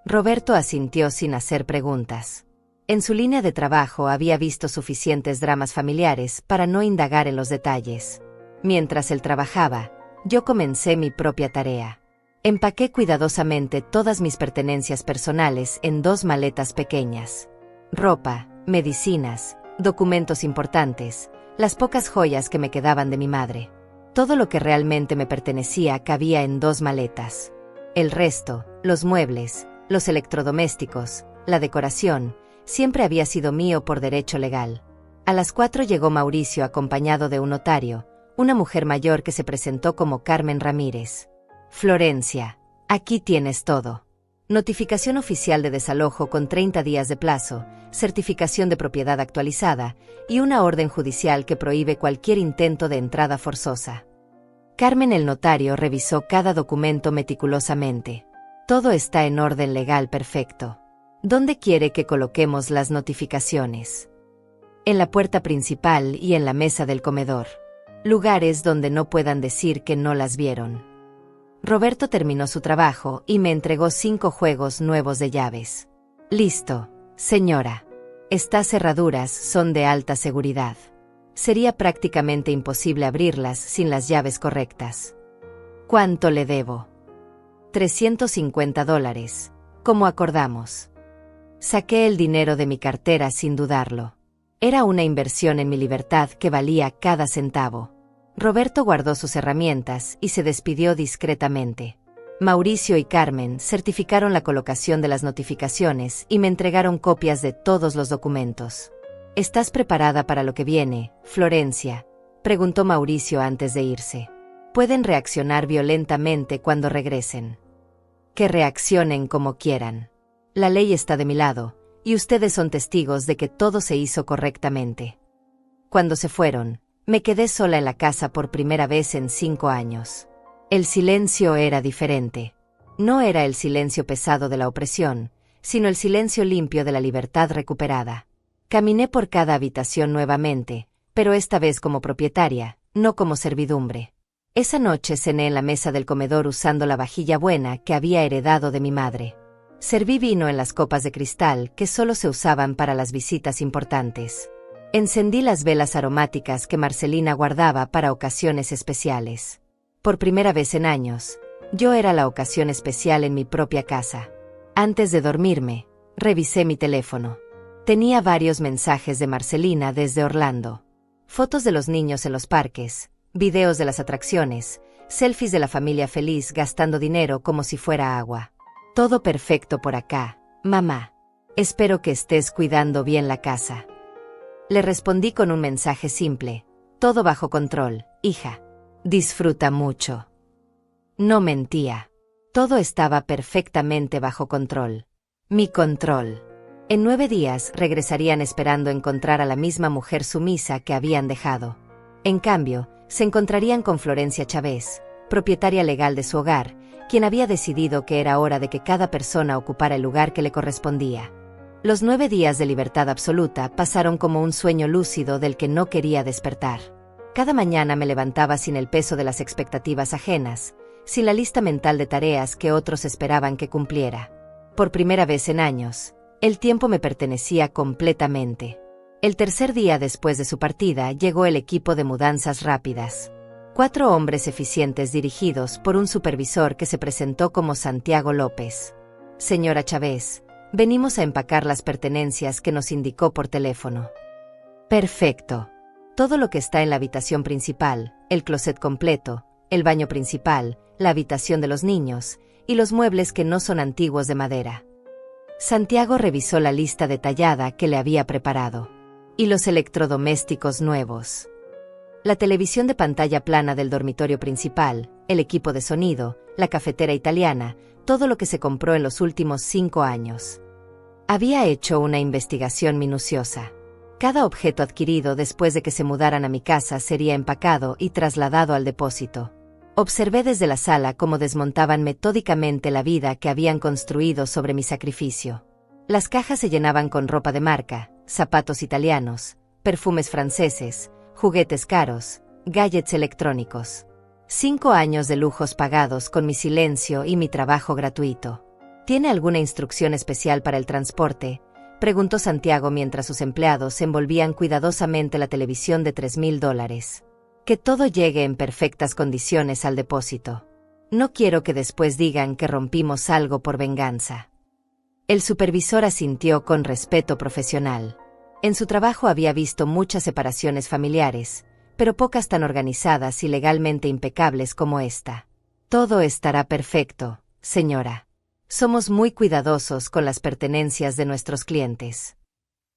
Roberto asintió sin hacer preguntas. En su línea de trabajo había visto suficientes dramas familiares para no indagar en los detalles. Mientras él trabajaba, yo comencé mi propia tarea. Empaqué cuidadosamente todas mis pertenencias personales en 2 maletas pequeñas. Ropa, medicinas, documentos importantes, las pocas joyas que me quedaban de mi madre. Todo lo que realmente me pertenecía cabía en 2 maletas. El resto, los muebles, los electrodomésticos, la decoración, siempre había sido mío por derecho legal. A las 4 llegó Mauricio acompañado de un notario, una mujer mayor que se presentó como Carmen Ramírez. Florencia, aquí tienes todo. Notificación oficial de desalojo con 30 días de plazo, certificación de propiedad actualizada y una orden judicial que prohíbe cualquier intento de entrada forzosa. Carmen el notario revisó cada documento meticulosamente. Todo está en orden legal perfecto. ¿Dónde quiere que coloquemos las notificaciones? En la puerta principal y en la mesa del comedor. Lugares donde no puedan decir que no las vieron. Roberto terminó su trabajo y me entregó 5 juegos nuevos de llaves. Listo, señora. Estas cerraduras son de alta seguridad. Sería prácticamente imposible abrirlas sin las llaves correctas. ¿Cuánto le debo? $350, como acordamos. Saqué el dinero de mi cartera sin dudarlo. Era una inversión en mi libertad que valía cada centavo. Roberto guardó sus herramientas y se despidió discretamente. Mauricio y Carmen certificaron la colocación de las notificaciones y me entregaron copias de todos los documentos. ¿Estás preparada para lo que viene, Florencia?, preguntó Mauricio antes de irse. Pueden reaccionar violentamente cuando regresen. Que reaccionen como quieran. La ley está de mi lado, y ustedes son testigos de que todo se hizo correctamente. Cuando se fueron, me quedé sola en la casa por primera vez en 5 años. El silencio era diferente. No era el silencio pesado de la opresión, sino el silencio limpio de la libertad recuperada. Caminé por cada habitación nuevamente, pero esta vez como propietaria, no como servidumbre. Esa noche cené en la mesa del comedor usando la vajilla buena que había heredado de mi madre. Serví vino en las copas de cristal que solo se usaban para las visitas importantes. Encendí las velas aromáticas que Marcelina guardaba para ocasiones especiales. Por primera vez en años, yo era la ocasión especial en mi propia casa. Antes de dormirme, Revisé mi teléfono. Tenía varios mensajes de Marcelina desde Orlando. Fotos de los niños en los parques, videos de las atracciones, selfies de la familia feliz gastando dinero como si fuera agua. Todo perfecto por acá, mamá. Espero que estés cuidando bien la casa. Le respondí con un mensaje simple. Todo bajo control, hija. Disfruta mucho. No mentía. Todo estaba perfectamente bajo control. Mi control. En 9 días regresarían esperando encontrar a la misma mujer sumisa que habían dejado. En cambio, se encontrarían con Florencia Chávez, propietaria legal de su hogar, quien había decidido que era hora de que cada persona ocupara el lugar que le correspondía. Los 9 días de libertad absoluta pasaron como un sueño lúcido del que no quería despertar. Cada mañana me levantaba sin el peso de las expectativas ajenas, sin la lista mental de tareas que otros esperaban que cumpliera. Por primera vez en años, el tiempo me pertenecía completamente. El tercer día después de su partida llegó el equipo de mudanzas rápidas. 4 hombres eficientes dirigidos por un supervisor que se presentó como Santiago López. Señora Chávez, venimos a empacar las pertenencias que nos indicó por teléfono. Perfecto. Todo lo que está en la habitación principal, el closet completo, el baño principal, la habitación de los niños, y los muebles que no son antiguos de madera. Santiago revisó la lista detallada que le había preparado. Y los electrodomésticos nuevos. La televisión de pantalla plana del dormitorio principal, el equipo de sonido, la cafetera italiana, todo lo que se compró en los últimos 5 años. Había hecho una investigación minuciosa. Cada objeto adquirido después de que se mudaran a mi casa sería empacado y trasladado al depósito. Observé desde la sala cómo desmontaban metódicamente la vida que habían construido sobre mi sacrificio. Las cajas se llenaban con ropa de marca, zapatos italianos, perfumes franceses, juguetes caros, gadgets electrónicos. 5 años de lujos pagados con mi silencio y mi trabajo gratuito. ¿Tiene alguna instrucción especial para el transporte?, preguntó Santiago mientras sus empleados envolvían cuidadosamente la televisión de $3,000. Que todo llegue en perfectas condiciones al depósito. No quiero que después digan que rompimos algo por venganza. El supervisor asintió con respeto profesional. En su trabajo había visto muchas separaciones familiares, pero pocas tan organizadas y legalmente impecables como esta. Todo estará perfecto, señora. Somos muy cuidadosos con las pertenencias de nuestros clientes.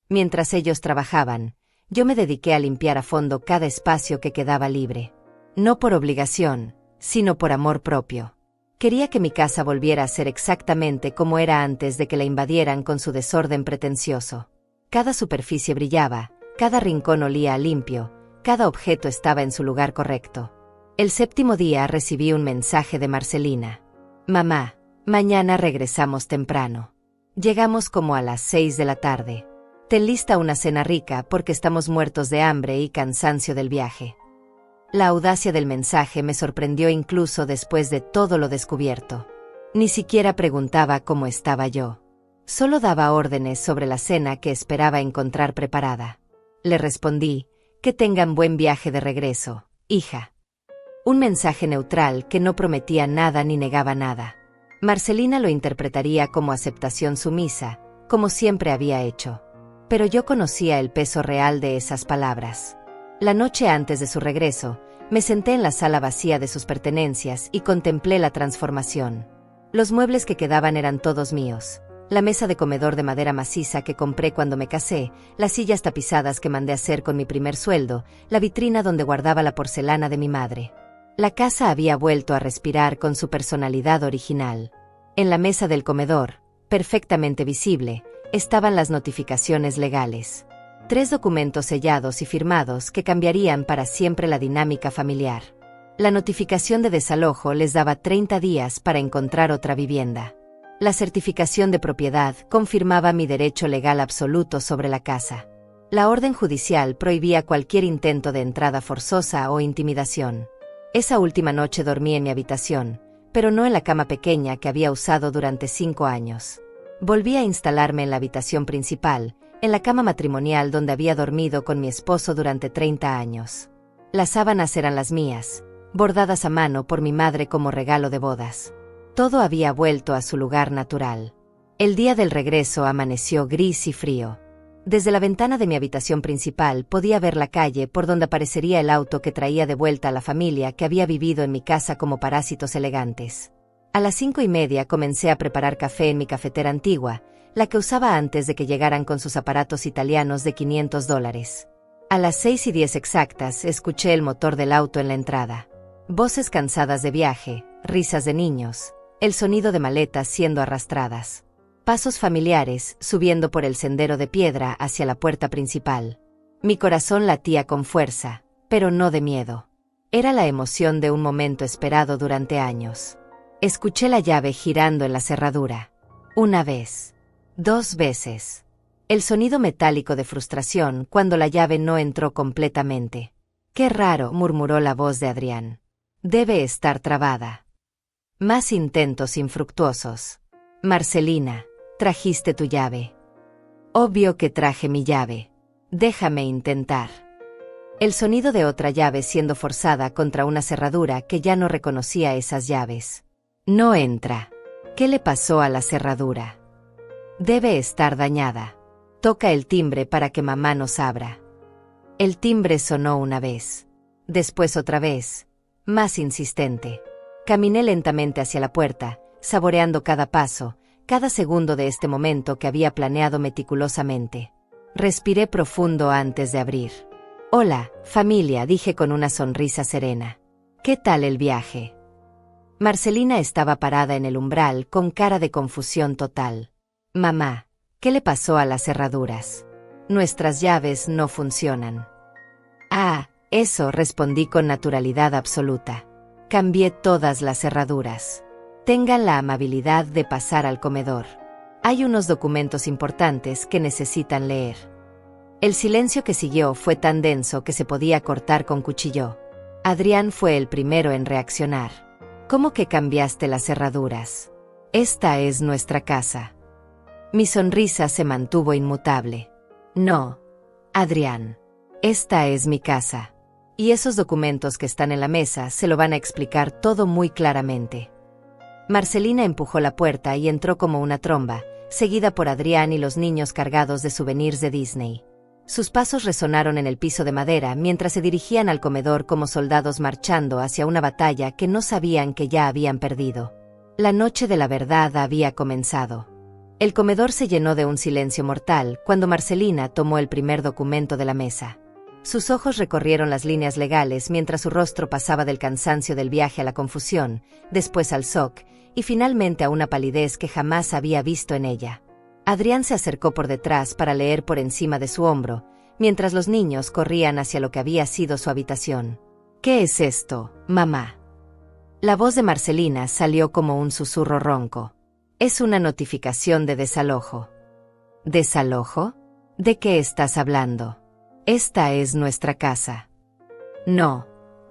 Mientras ellos trabajaban, yo me dediqué a limpiar a fondo cada espacio que quedaba libre. No por obligación, sino por amor propio. Quería que mi casa volviera a ser exactamente como era antes de que la invadieran con su desorden pretencioso. Cada superficie brillaba, cada rincón olía a limpio, cada objeto estaba en su lugar correcto. El 7º día recibí un mensaje de Marcelina. Mamá, mañana regresamos temprano. Llegamos como a las 6 de la tarde. Ten lista una cena rica porque estamos muertos de hambre y cansancio del viaje. La audacia del mensaje me sorprendió incluso después de todo lo descubierto. Ni siquiera preguntaba cómo estaba yo. Solo daba órdenes sobre la cena que esperaba encontrar preparada. Le respondí, que tengan buen viaje de regreso, hija. Un mensaje neutral que no prometía nada ni negaba nada. Marcelina lo interpretaría como aceptación sumisa, como siempre había hecho. Pero yo conocía el peso real de esas palabras. La noche antes de su regreso, me senté en la sala vacía de sus pertenencias y contemplé la transformación. Los muebles que quedaban eran todos míos. La mesa de comedor de madera maciza que compré cuando me casé, las sillas tapizadas que mandé hacer con mi primer sueldo, la vitrina donde guardaba la porcelana de mi madre. La casa había vuelto a respirar con su personalidad original. En la mesa del comedor, perfectamente visible, estaban las notificaciones legales. 3 documentos sellados y firmados que cambiarían para siempre la dinámica familiar. La notificación de desalojo les daba 30 días para encontrar otra vivienda. La certificación de propiedad confirmaba mi derecho legal absoluto sobre la casa. La orden judicial prohibía cualquier intento de entrada forzosa o intimidación. Esa última noche dormí en mi habitación, pero no en la cama pequeña que había usado durante 5 años. Volví a instalarme en la habitación principal, en la cama matrimonial donde había dormido con mi esposo durante 30 años. Las sábanas eran las mías, bordadas a mano por mi madre como regalo de bodas. Todo había vuelto a su lugar natural. El día del regreso amaneció gris y frío. Desde la ventana de mi habitación principal podía ver la calle por donde aparecería el auto que traía de vuelta a la familia que había vivido en mi casa como parásitos elegantes. A las 5:30 comencé a preparar café en mi cafetera antigua, la que usaba antes de que llegaran con sus aparatos italianos de $500. A las 6:10 exactas escuché el motor del auto en la entrada. Voces cansadas de viaje, risas de niños, el sonido de maletas siendo arrastradas. Pasos familiares subiendo por el sendero de piedra hacia la puerta principal. Mi corazón latía con fuerza, pero no de miedo. Era la emoción de un momento esperado durante años. Escuché la llave girando en la cerradura. Una vez. 2 veces. El sonido metálico de frustración cuando la llave no entró completamente. «Qué raro», murmuró la voz de Adrián. «Debe estar trabada». Más intentos infructuosos. «Marcelina, trajiste tu llave». «Obvio que traje mi llave. Déjame intentar». El sonido de otra llave siendo forzada contra una cerradura que ya no reconocía esas llaves. «No entra». ¿Qué le pasó a la cerradura? «Debe estar dañada». «Toca el timbre para que mamá nos abra». El timbre sonó una vez. Después otra vez. Más insistente. Caminé lentamente hacia la puerta, saboreando cada paso, cada segundo de este momento que había planeado meticulosamente. Respiré profundo antes de abrir. «Hola, familia», dije con una sonrisa serena. «¿Qué tal el viaje?» Marcelina estaba parada en el umbral con cara de confusión total. «Mamá, ¿qué le pasó a las cerraduras? Nuestras llaves no funcionan». «Ah, eso», respondí con naturalidad absoluta. «Cambié todas las cerraduras. Tengan la amabilidad de pasar al comedor. Hay unos documentos importantes que necesitan leer». El silencio que siguió fue tan denso que se podía cortar con cuchillo. Adrián fue el primero en reaccionar. «¿Cómo que cambiaste las cerraduras? Esta es nuestra casa». Mi sonrisa se mantuvo inmutable. «No, Adrián. Esta es mi casa. Y esos documentos que están en la mesa se lo van a explicar todo muy claramente». Marcelina empujó la puerta y entró como una tromba, seguida por Adrián y los niños cargados de souvenirs de Disney. Sus pasos resonaron en el piso de madera mientras se dirigían al comedor como soldados marchando hacia una batalla que no sabían que ya habían perdido. La noche de la verdad había comenzado. El comedor se llenó de un silencio mortal cuando Marcelina tomó el primer documento de la mesa. Sus ojos recorrieron las líneas legales mientras su rostro pasaba del cansancio del viaje a la confusión, después al shock, y finalmente a una palidez que jamás había visto en ella. Adrián se acercó por detrás para leer por encima de su hombro, mientras los niños corrían hacia lo que había sido su habitación. «¿Qué es esto, mamá?» La voz de Marcelina salió como un susurro ronco. «Es una notificación de desalojo». «¿Desalojo? ¿De qué estás hablando? Esta es nuestra casa». «No,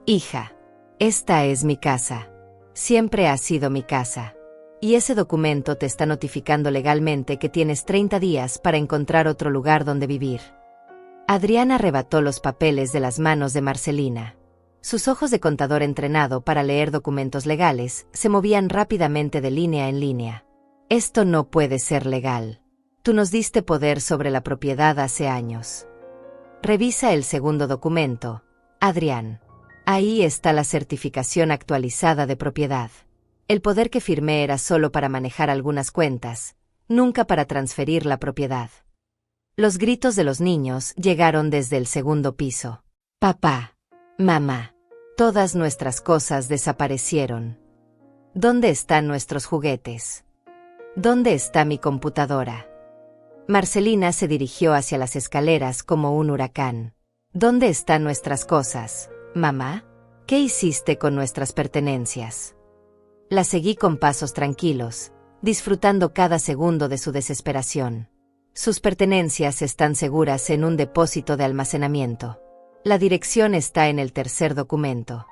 hija. Esta es mi casa. Siempre ha sido mi casa. Y ese documento te está notificando legalmente que tienes 30 días para encontrar otro lugar donde vivir». Adrián arrebató los papeles de las manos de Marcelina. Sus ojos de contador entrenado para leer documentos legales se movían rápidamente de línea en línea. «Esto no puede ser legal. Tú nos diste poder sobre la propiedad hace años». «Revisa el segundo documento, Adrián. Ahí está la certificación actualizada de propiedad. El poder que firmé era solo para manejar algunas cuentas, nunca para transferir la propiedad». Los gritos de los niños llegaron desde el segundo piso. «Papá, mamá, todas nuestras cosas desaparecieron. ¿Dónde están nuestros juguetes? ¿Dónde está mi computadora?» Marcelina se dirigió hacia las escaleras como un huracán. «¿Dónde están nuestras cosas, mamá? ¿Qué hiciste con nuestras pertenencias?» La seguí con pasos tranquilos, disfrutando cada segundo de su desesperación. «Sus pertenencias están seguras en un depósito de almacenamiento. La dirección está en el tercer documento».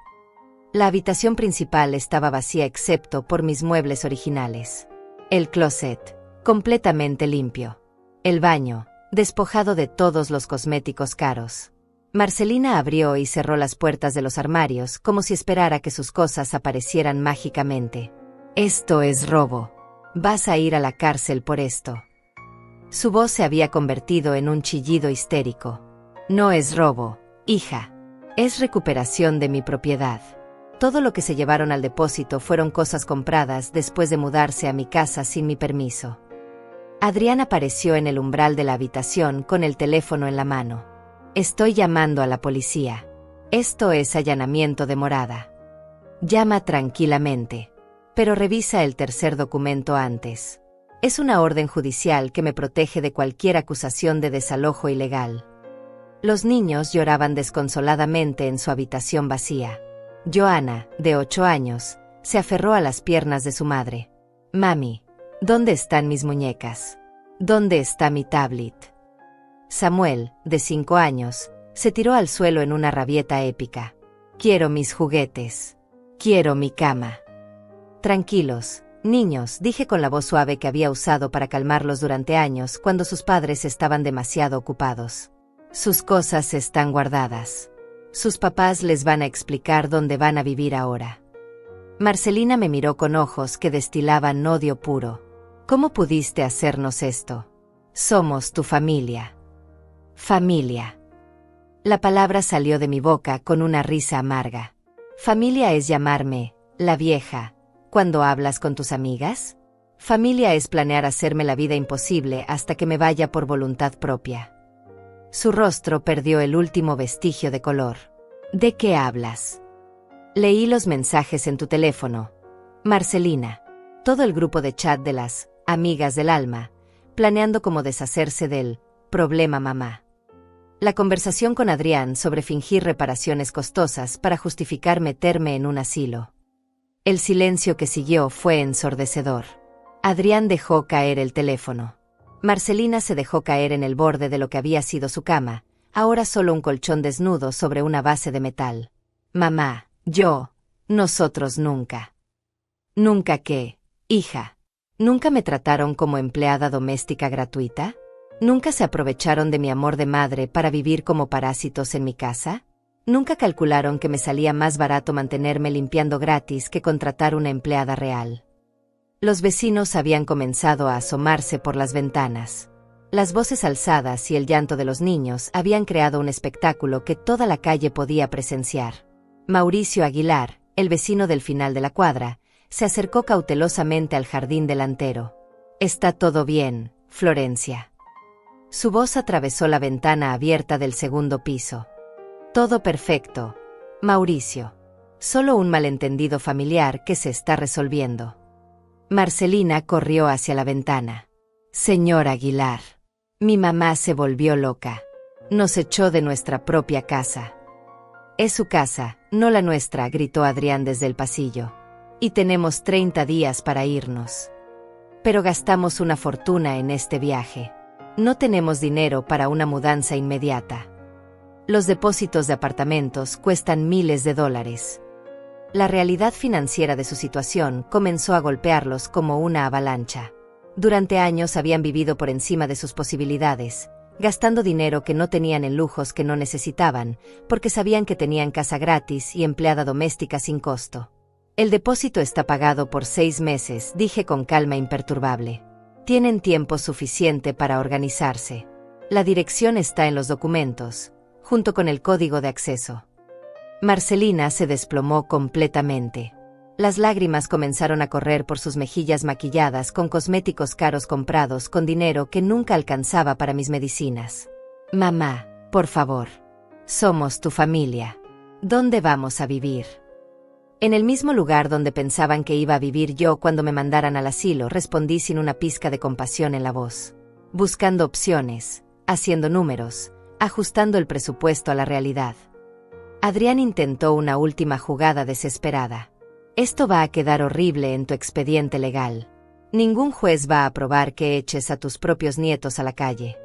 La habitación principal estaba vacía excepto por mis muebles originales. El closet, completamente limpio. El baño, despojado de todos los cosméticos caros. Marcelina abrió y cerró las puertas de los armarios como si esperara que sus cosas aparecieran mágicamente. «Esto es robo». Vas a ir a la cárcel por esto. Su voz se había convertido en un chillido histérico. No es robo, hija. Es recuperación de mi propiedad. Todo lo que se llevaron al depósito fueron cosas compradas después de mudarse a mi casa sin mi permiso. Adrián apareció en el umbral de la habitación con el teléfono en la mano. Estoy llamando a la policía. Esto es allanamiento de morada. Llama tranquilamente. Pero revisa el tercer documento antes. Es una orden judicial que me protege de cualquier acusación de desalojo ilegal. Los niños lloraban desconsoladamente en su habitación vacía. Johanna, de 8 años, se aferró a las piernas de su madre. Mami, ¿dónde están mis muñecas? ¿Dónde está mi tablet? Samuel, de 5 años, se tiró al suelo en una rabieta épica. Quiero mis juguetes. Quiero mi cama. Tranquilos, niños, dije con la voz suave que había usado para calmarlos durante años cuando sus padres estaban demasiado ocupados. Sus cosas están guardadas. Sus papás les van a explicar dónde van a vivir ahora. Marcelina me miró con ojos que destilaban odio puro. ¿Cómo pudiste hacernos esto? Somos tu familia. Familia. La palabra salió de mi boca con una risa amarga. Familia es llamarme, la vieja, cuando hablas con tus amigas. Familia es planear hacerme la vida imposible hasta que me vaya por voluntad propia. Su rostro perdió el último vestigio de color. ¿De qué hablas? Leí los mensajes en tu teléfono. Marcelina. Todo el grupo de chat de las amigas del alma, planeando cómo deshacerse del problema mamá. La conversación con Adrián sobre fingir reparaciones costosas para justificar meterme en un asilo. El silencio que siguió fue ensordecedor. Adrián dejó caer el teléfono. Marcelina se dejó caer en el borde de lo que había sido su cama, ahora solo un colchón desnudo sobre una base de metal. Mamá, nosotros nunca. ¿Nunca qué, hija? ¿Nunca me trataron como empleada doméstica gratuita? ¿Nunca se aprovecharon de mi amor de madre para vivir como parásitos en mi casa? ¿Nunca calcularon que me salía más barato mantenerme limpiando gratis que contratar una empleada real? Los vecinos habían comenzado a asomarse por las ventanas. Las voces alzadas y el llanto de los niños habían creado un espectáculo que toda la calle podía presenciar. Mauricio Aguilar, el vecino del final de la cuadra, se acercó cautelosamente al jardín delantero. «Está todo bien, Florencia». Su voz atravesó la ventana abierta del segundo piso. «Todo perfecto, Mauricio. Solo un malentendido familiar que se está resolviendo». Marcelina corrió hacia la ventana. «Señor Aguilar, mi mamá se volvió loca. Nos echó de nuestra propia casa». «Es su casa, no la nuestra», gritó Adrián desde el pasillo. «Y tenemos 30 días para irnos. Pero gastamos una fortuna en este viaje. No tenemos dinero para una mudanza inmediata. Los depósitos de apartamentos cuestan miles de dólares». La realidad financiera de su situación comenzó a golpearlos como una avalancha. Durante años habían vivido por encima de sus posibilidades, gastando dinero que no tenían en lujos que no necesitaban, porque sabían que tenían casa gratis y empleada doméstica sin costo. «El depósito está pagado por 6 meses», dije con calma imperturbable. «Tienen tiempo suficiente para organizarse. La dirección está en los documentos, junto con el código de acceso». Marcelina se desplomó completamente. Las lágrimas comenzaron a correr por sus mejillas maquilladas con cosméticos caros comprados con dinero que nunca alcanzaba para mis medicinas. «Mamá, por favor. Somos tu familia. ¿Dónde vamos a vivir?» «En el mismo lugar donde pensaban que iba a vivir yo cuando me mandaran al asilo», respondí sin una pizca de compasión en la voz. Buscando opciones, haciendo números, ajustando el presupuesto a la realidad. Adrián intentó una última jugada desesperada. «Esto va a quedar horrible en tu expediente legal. Ningún juez va a aprobar que eches a tus propios nietos a la calle.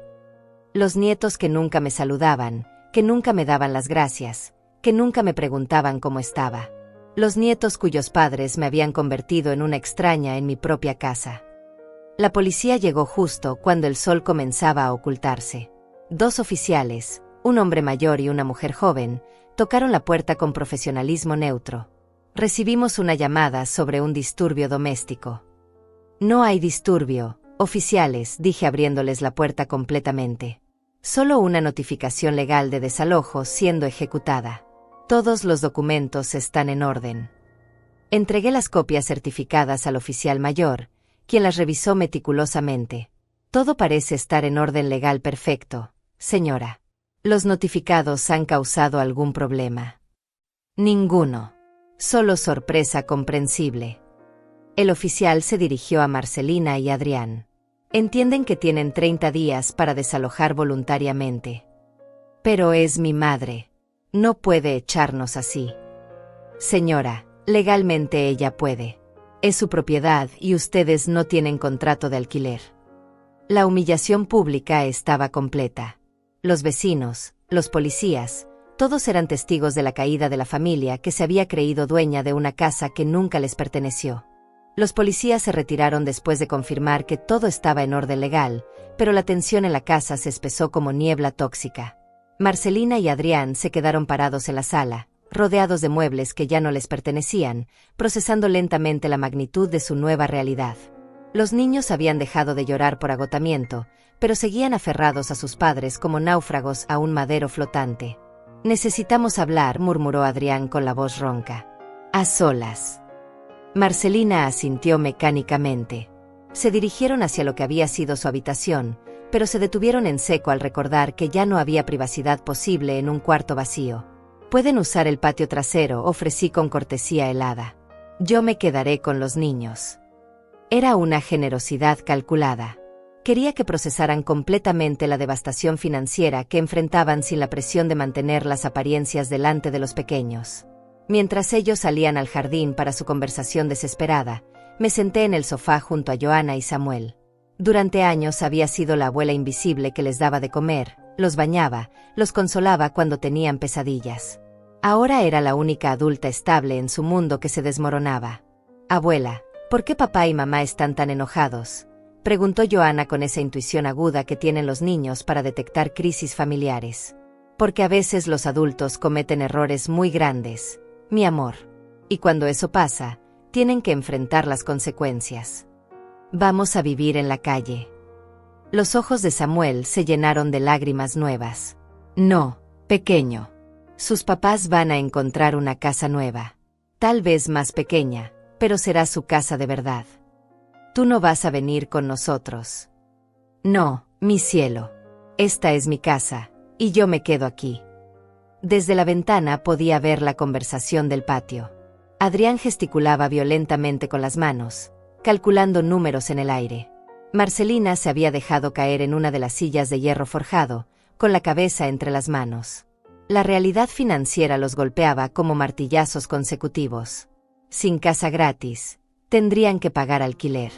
Los nietos que nunca me saludaban, que nunca me daban las gracias, que nunca me preguntaban cómo estaba. Los nietos cuyos padres me habían convertido en una extraña en mi propia casa». La policía llegó justo cuando el sol comenzaba a ocultarse. 2 oficiales, un hombre mayor y una mujer joven, tocaron la puerta con profesionalismo neutro. «Recibimos una llamada sobre un disturbio doméstico». No hay disturbio, oficiales, dije abriéndoles la puerta completamente. Solo una notificación legal de desalojo siendo ejecutada. Todos los documentos están en orden. Entregué las copias certificadas al oficial mayor, quien las revisó meticulosamente. Todo parece estar en orden legal perfecto, señora. ¿Los notificados han causado algún problema? Ninguno. Solo sorpresa comprensible. El oficial se dirigió a Marcelina y Adrián. Entienden que tienen 30 días para desalojar voluntariamente. Pero es mi madre. No puede echarnos así. Señora, legalmente ella puede. Es su propiedad y ustedes no tienen contrato de alquiler. La humillación pública estaba completa. Los vecinos, los policías, todos eran testigos de la caída de la familia que se había creído dueña de una casa que nunca les perteneció. Los policías se retiraron después de confirmar que todo estaba en orden legal, pero la tensión en la casa se espesó como niebla tóxica. Marcelina y Adrián se quedaron parados en la sala, rodeados de muebles que ya no les pertenecían, procesando lentamente la magnitud de su nueva realidad. Los niños habían dejado de llorar por agotamiento, pero seguían aferrados a sus padres como náufragos a un madero flotante. Necesitamos hablar, murmuró Adrián con la voz ronca. A solas. Marcelina asintió mecánicamente. Se dirigieron hacia lo que había sido su habitación, pero se detuvieron en seco al recordar que ya no había privacidad posible en un cuarto vacío. Pueden usar el patio trasero, ofrecí con cortesía helada. Yo me quedaré con los niños. Era una generosidad calculada. Quería que procesaran completamente la devastación financiera que enfrentaban sin la presión de mantener las apariencias delante de los pequeños. Mientras ellos salían al jardín para su conversación desesperada, me senté en el sofá junto a Joana y Samuel. Durante años había sido la abuela invisible que les daba de comer, los bañaba, los consolaba cuando tenían pesadillas. Ahora era la única adulta estable en su mundo que se desmoronaba. Abuela, ¿por qué papá y mamá están tan enojados?, preguntó Joana con esa intuición aguda que tienen los niños para detectar crisis familiares. Porque a veces los adultos cometen errores muy grandes, mi amor. Y cuando eso pasa, tienen que enfrentar las consecuencias. Vamos a vivir en la calle. Los ojos de Samuel se llenaron de lágrimas nuevas. No, pequeño. Sus papás van a encontrar una casa nueva. Tal vez más pequeña, pero será su casa de verdad. Tú no vas a venir con nosotros. No, mi cielo. Esta es mi casa, y yo me quedo aquí. Desde la ventana podía ver la conversación del patio. Adrián gesticulaba violentamente con las manos, calculando números en el aire. Marcelina se había dejado caer en una de las sillas de hierro forjado, con la cabeza entre las manos. La realidad financiera los golpeaba como martillazos consecutivos. Sin casa gratis, tendrían que pagar alquiler.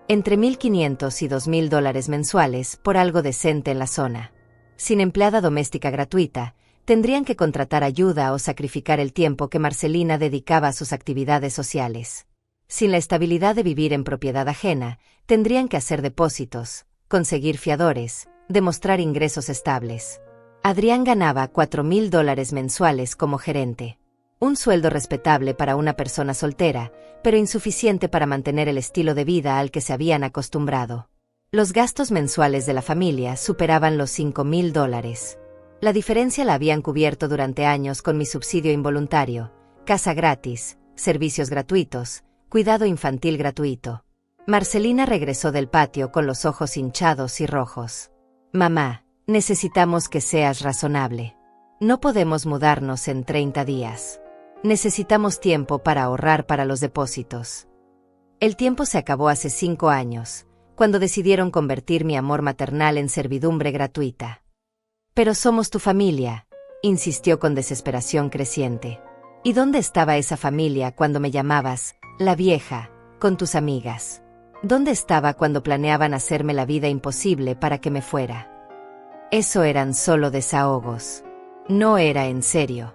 Entre $1,500 y $2,000 mensuales por algo decente en la zona. Sin empleada doméstica gratuita, tendrían que contratar ayuda o sacrificar el tiempo que Marcelina dedicaba a sus actividades sociales. Sin la estabilidad de vivir en propiedad ajena, tendrían que hacer depósitos, conseguir fiadores, demostrar ingresos estables. Adrián ganaba $4,000 mensuales como gerente. Un sueldo respetable para una persona soltera, pero insuficiente para mantener el estilo de vida al que se habían acostumbrado. Los gastos mensuales de la familia superaban los $5,000. La diferencia la habían cubierto durante años con mi subsidio involuntario, casa gratis, servicios gratuitos, cuidado infantil gratuito. Marcelina regresó del patio con los ojos hinchados y rojos. Mamá, necesitamos que seas razonable. No podemos mudarnos en 30 días. Necesitamos tiempo para ahorrar para los depósitos. El tiempo se acabó hace 5 años, cuando decidieron convertir mi amor maternal en servidumbre gratuita. Pero somos tu familia, insistió con desesperación creciente. ¿Y dónde estaba esa familia cuando me llamabas, la vieja, con tus amigas? ¿Dónde estaba cuando planeaban hacerme la vida imposible para que me fuera? Eso eran solo desahogos. No era en serio.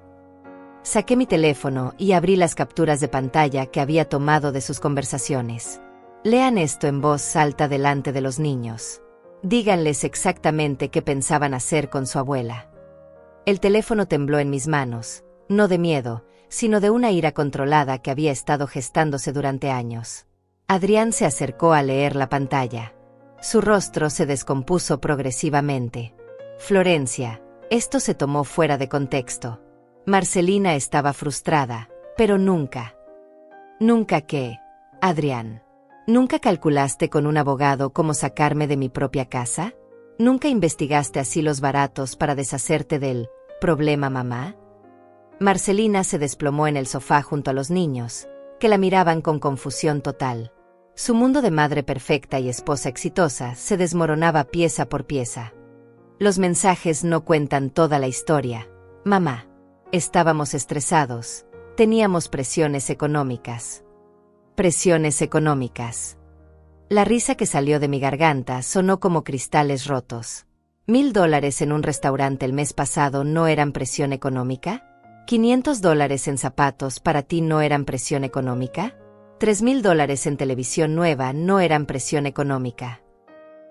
Saqué mi teléfono y abrí las capturas de pantalla que había tomado de sus conversaciones. Lean esto en voz alta delante de los niños. Díganles exactamente qué pensaban hacer con su abuela. El teléfono tembló en mis manos, no de miedo, sino de una ira controlada que había estado gestándose durante años. Adrián se acercó a leer la pantalla. Su rostro se descompuso progresivamente. Florencia, esto se tomó fuera de contexto. Marcelina estaba frustrada, pero nunca. ¿Nunca qué, Adrián? ¿Nunca calculaste con un abogado cómo sacarme de mi propia casa? ¿Nunca investigaste asilos baratos para deshacerte del problema, mamá? Marcelina se desplomó en el sofá junto a los niños, que la miraban con confusión total. Su mundo de madre perfecta y esposa exitosa se desmoronaba pieza por pieza. Los mensajes no cuentan toda la historia, mamá. Estábamos estresados, teníamos presiones económicas. Presiones económicas. La risa que salió de mi garganta sonó como cristales rotos. $1,000 en un restaurante el mes pasado no eran presión económica. $500 en zapatos para ti no eran presión económica. $3,000 en televisión nueva no eran presión económica.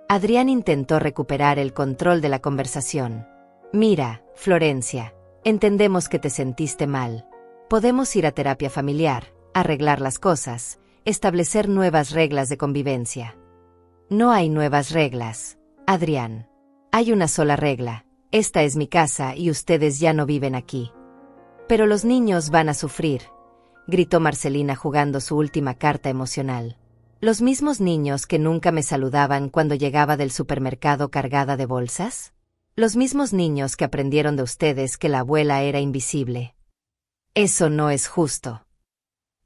Adrián intentó recuperar el control de la conversación. Mira, Florencia, entendemos que te sentiste mal. Podemos ir a terapia familiar, arreglar las cosas, establecer nuevas reglas de convivencia. No hay nuevas reglas, Adrián. Hay una sola regla. Esta es mi casa y ustedes ya no viven aquí. Pero los niños van a sufrir, gritó Marcelina jugando su última carta emocional. ¿Los mismos niños que nunca me saludaban cuando llegaba del supermercado cargada de bolsas? ¿Los mismos niños que aprendieron de ustedes que la abuela era invisible? Eso no es justo.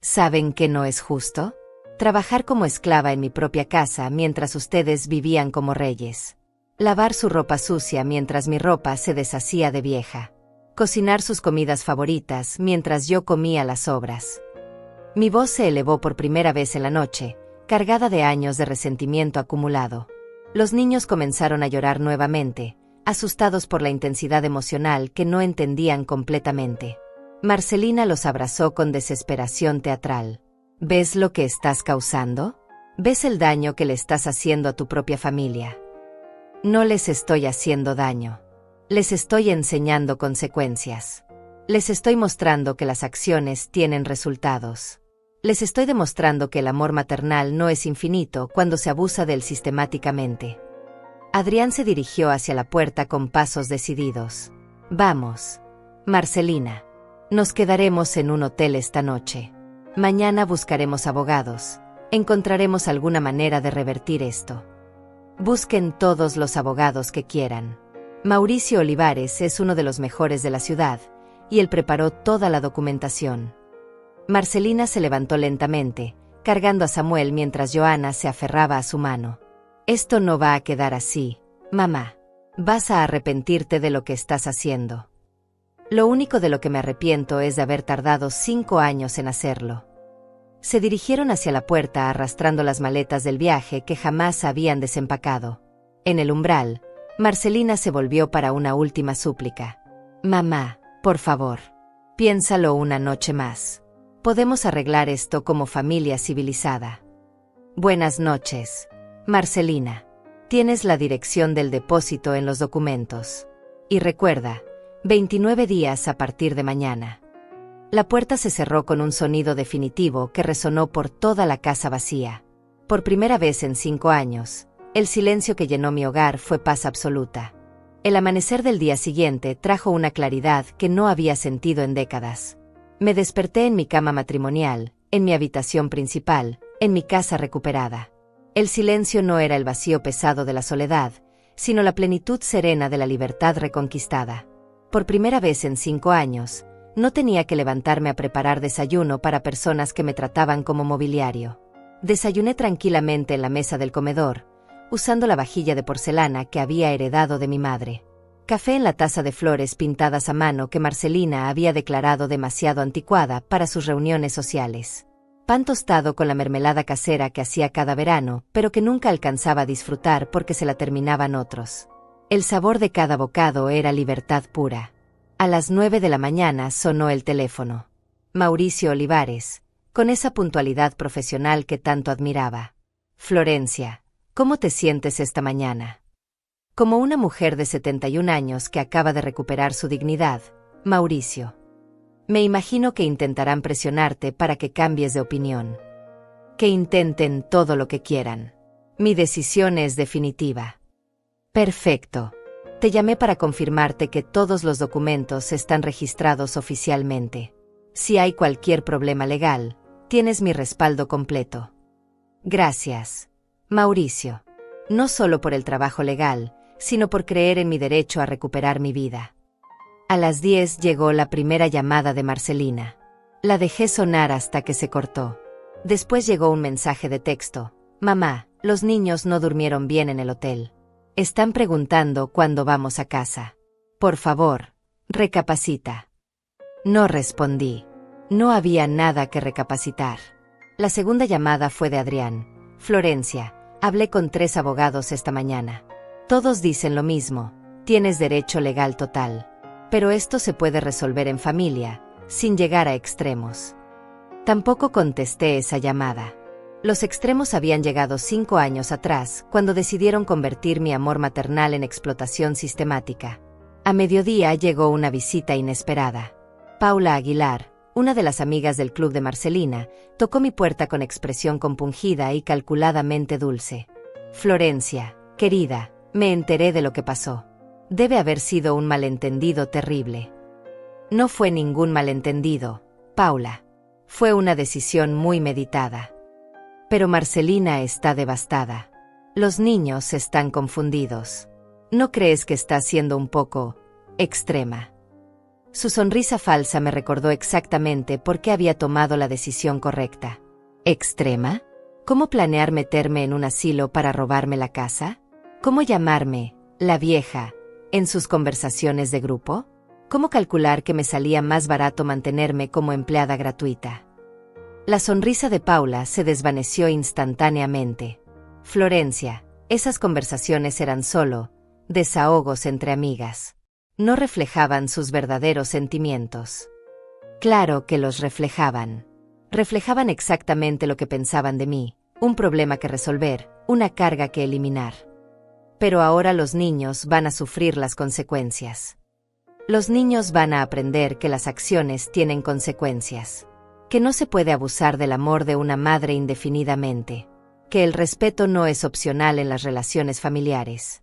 ¿Saben qué no es justo? Trabajar como esclava en mi propia casa mientras ustedes vivían como reyes. Lavar su ropa sucia mientras mi ropa se deshacía de vieja. Cocinar sus comidas favoritas mientras yo comía las sobras. Mi voz se elevó por primera vez en la noche, cargada de años de resentimiento acumulado. Los niños comenzaron a llorar nuevamente, asustados por la intensidad emocional que no entendían completamente. Marcelina los abrazó con desesperación teatral. ¿Ves lo que estás causando? ¿Ves el daño que le estás haciendo a tu propia familia? No les estoy haciendo daño. Les estoy enseñando consecuencias. Les estoy mostrando que las acciones tienen resultados. Les estoy demostrando que el amor maternal no es infinito cuando se abusa de él sistemáticamente. Adrián se dirigió hacia la puerta con pasos decididos. Vamos, Marcelina. Nos quedaremos en un hotel esta noche. Mañana buscaremos abogados. Encontraremos alguna manera de revertir esto. Busquen todos los abogados que quieran. Mauricio Olivares es uno de los mejores de la ciudad, y él preparó toda la documentación. Marcelina se levantó lentamente, cargando a Samuel mientras Joana se aferraba a su mano. Esto no va a quedar así, mamá. Vas a arrepentirte de lo que estás haciendo. Lo único de lo que me arrepiento es de haber tardado 5 años en hacerlo. Se dirigieron hacia la puerta arrastrando las maletas del viaje que jamás habían desempacado. En el umbral, Marcelina se volvió para una última súplica. Mamá, por favor, piénsalo una noche más. Podemos arreglar esto como familia civilizada. Buenas noches, Marcelina. Tienes la dirección del depósito en los documentos. Y recuerda, 29 días a partir de mañana. La puerta se cerró con un sonido definitivo que resonó por toda la casa vacía. Por primera vez en 5 años, el silencio que llenó mi hogar fue paz absoluta. El amanecer del día siguiente trajo una claridad que no había sentido en décadas. Me desperté en mi cama matrimonial, en mi habitación principal, en mi casa recuperada. El silencio no era el vacío pesado de la soledad, sino la plenitud serena de la libertad reconquistada. Por primera vez en 5 años, no tenía que levantarme a preparar desayuno para personas que me trataban como mobiliario. Desayuné tranquilamente en la mesa del comedor, usando la vajilla de porcelana que había heredado de mi madre. Café en la taza de flores pintadas a mano que Marcelina había declarado demasiado anticuada para sus reuniones sociales. Pan tostado con la mermelada casera que hacía cada verano, pero que nunca alcanzaba a disfrutar porque se la terminaban otros. El sabor de cada bocado era libertad pura. A las 9 de la mañana sonó el teléfono. Mauricio Olivares, con esa puntualidad profesional que tanto admiraba. Florencia, ¿cómo te sientes esta mañana? Como una mujer de 71 años que acaba de recuperar su dignidad, Mauricio. Me imagino que intentarán presionarte para que cambies de opinión. Que intenten todo lo que quieran. Mi decisión es definitiva. Perfecto. Te llamé para confirmarte que todos los documentos están registrados oficialmente. Si hay cualquier problema legal, tienes mi respaldo completo. Gracias, Mauricio. No solo por el trabajo legal, sino por creer en mi derecho a recuperar mi vida. A las 10 llegó la primera llamada de Marcelina. La dejé sonar hasta que se cortó. Después llegó un mensaje de texto. Mamá, los niños no durmieron bien en el hotel. Están preguntando cuándo vamos a casa. Por favor, recapacita. No respondí. No había nada que recapacitar. La segunda llamada fue de Adrián. Florencia, hablé con 3 abogados esta mañana. Todos dicen lo mismo, tienes derecho legal total. Pero esto se puede resolver en familia, sin llegar a extremos. Tampoco contesté esa llamada. Los extremos habían llegado 5 años atrás, cuando decidieron convertir mi amor maternal en explotación sistemática. A mediodía llegó una visita inesperada. Paula Aguilar, una de las amigas del club de Marcelina, tocó mi puerta con expresión compungida y calculadamente dulce. Florencia, querida, me enteré de lo que pasó. Debe haber sido un malentendido terrible. No fue ningún malentendido, Paula. Fue una decisión muy meditada. Pero Marcelina está devastada. Los niños están confundidos. ¿No crees que está siendo un poco extrema? Su sonrisa falsa me recordó exactamente por qué había tomado la decisión correcta. ¿Extrema? ¿Cómo planear meterme en un asilo para robarme la casa? ¿Cómo llamarme, la vieja, en sus conversaciones de grupo? ¿Cómo calcular que me salía más barato mantenerme como empleada gratuita? La sonrisa de Paula se desvaneció instantáneamente. Florencia, esas conversaciones eran solo desahogos entre amigas. No reflejaban sus verdaderos sentimientos. Claro que los reflejaban. Reflejaban exactamente lo que pensaban de mí, un problema que resolver, una carga que eliminar. Pero ahora los niños van a sufrir las consecuencias. Los niños van a aprender que las acciones tienen consecuencias. Que no se puede abusar del amor de una madre indefinidamente. Que el respeto no es opcional en las relaciones familiares.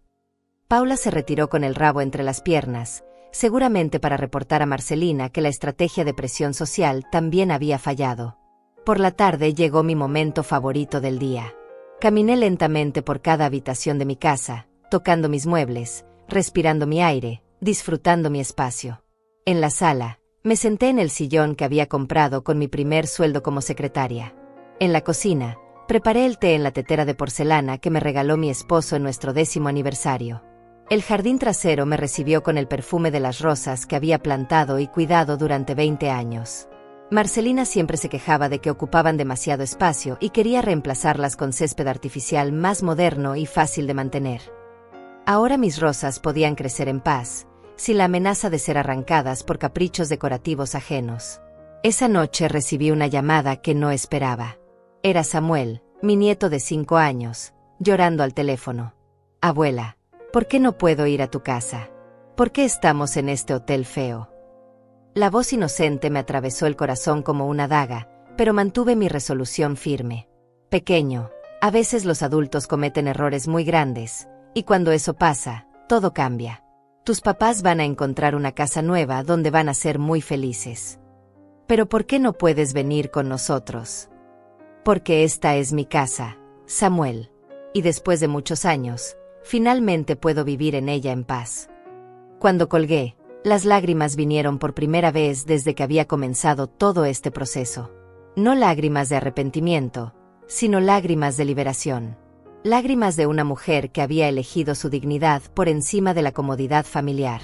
Paula se retiró con el rabo entre las piernas, seguramente para reportar a Marcelina que la estrategia de presión social también había fallado. Por la tarde llegó mi momento favorito del día. Caminé lentamente por cada habitación de mi casa, tocando mis muebles, respirando mi aire, disfrutando mi espacio. En la sala, me senté en el sillón que había comprado con mi primer sueldo como secretaria. En la cocina, preparé el té en la tetera de porcelana que me regaló mi esposo en nuestro 10º aniversario. El jardín trasero me recibió con el perfume de las rosas que había plantado y cuidado durante 20 años. Marcelina siempre se quejaba de que ocupaban demasiado espacio y quería reemplazarlas con césped artificial más moderno y fácil de mantener. Ahora mis rosas podían crecer en paz, sin la amenaza de ser arrancadas por caprichos decorativos ajenos. Esa noche recibí una llamada que no esperaba. Era Samuel, mi nieto de 5 años, llorando al teléfono. Abuela, ¿por qué no puedo ir a tu casa? ¿Por qué estamos en este hotel feo? La voz inocente me atravesó el corazón como una daga, pero mantuve mi resolución firme. Pequeño, a veces los adultos cometen errores muy grandes, y cuando eso pasa, todo cambia. Tus papás van a encontrar una casa nueva donde van a ser muy felices. Pero ¿por qué no puedes venir con nosotros? Porque esta es mi casa, Samuel. Y después de muchos años, finalmente puedo vivir en ella en paz. Cuando colgué, las lágrimas vinieron por primera vez desde que había comenzado todo este proceso. No lágrimas de arrepentimiento, sino lágrimas de liberación. Lágrimas de una mujer que había elegido su dignidad por encima de la comodidad familiar.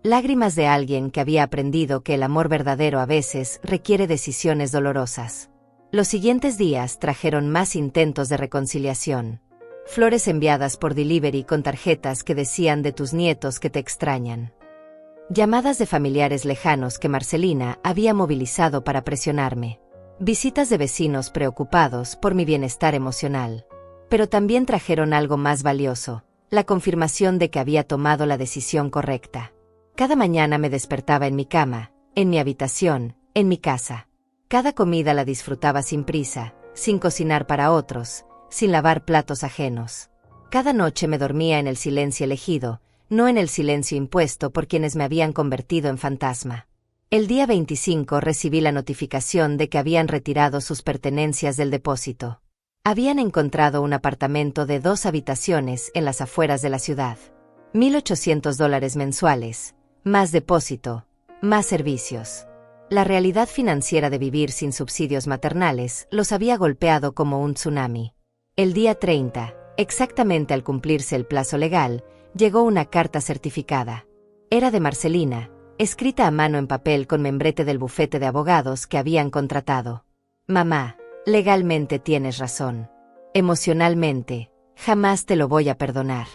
Lágrimas de alguien que había aprendido que el amor verdadero a veces requiere decisiones dolorosas. Los siguientes días trajeron más intentos de reconciliación. Flores enviadas por delivery con tarjetas que decían de tus nietos que te extrañan. Llamadas de familiares lejanos que Marcelina había movilizado para presionarme. Visitas de vecinos preocupados por mi bienestar emocional. Pero también trajeron algo más valioso, la confirmación de que había tomado la decisión correcta. Cada mañana me despertaba en mi cama, en mi habitación, en mi casa. Cada comida la disfrutaba sin prisa, sin cocinar para otros, sin lavar platos ajenos. Cada noche me dormía en el silencio elegido, no en el silencio impuesto por quienes me habían convertido en fantasma. El día 25 recibí la notificación de que habían retirado sus pertenencias del depósito. Habían encontrado un apartamento de 2 habitaciones en las afueras de la ciudad. $1,800 mensuales, más depósito, más servicios. La realidad financiera de vivir sin subsidios maternales los había golpeado como un tsunami. El día 30, exactamente al cumplirse el plazo legal, llegó una carta certificada. Era de Marcelina, escrita a mano en papel con membrete del bufete de abogados que habían contratado. Mamá, legalmente tienes razón. Emocionalmente, jamás te lo voy a perdonar.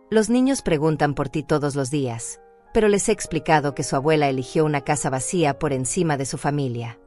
Los niños preguntan por ti todos los días, pero les he explicado que su abuela eligió una casa vacía por encima de su familia.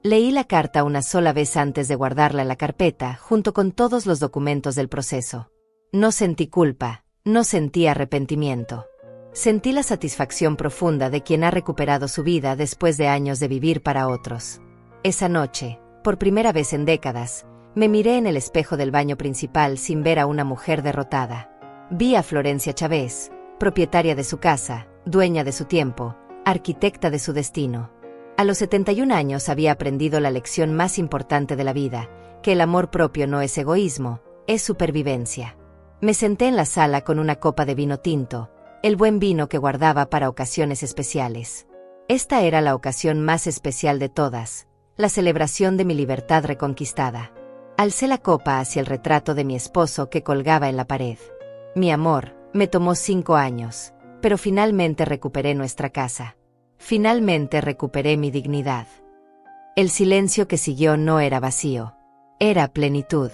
Leí la carta una sola vez antes de guardarla en la carpeta, junto con todos los documentos del proceso. No sentí culpa, no sentí arrepentimiento. Sentí la satisfacción profunda de quien ha recuperado su vida después de años de vivir para otros. Esa noche, por primera vez en décadas, me miré en el espejo del baño principal sin ver a una mujer derrotada. Vi a Florencia Chávez, propietaria de su casa, dueña de su tiempo, arquitecta de su destino. A los 71 años había aprendido la lección más importante de la vida, que el amor propio no es egoísmo, es supervivencia. Me senté en la sala con una copa de vino tinto, el buen vino que guardaba para ocasiones especiales. Esta era la ocasión más especial de todas, la celebración de mi libertad reconquistada. Alcé la copa hacia el retrato de mi esposo que colgaba en la pared. Mi amor, me tomó 5 años, pero finalmente recuperé nuestra casa. Finalmente recuperé mi dignidad. El silencio que siguió no era vacío. Era plenitud.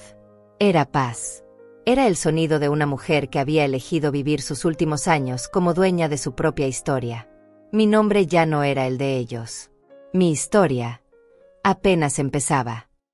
Era paz. Era el sonido de una mujer que había elegido vivir sus últimos años como dueña de su propia historia. Mi nombre ya no era el de ellos. Mi historia apenas empezaba.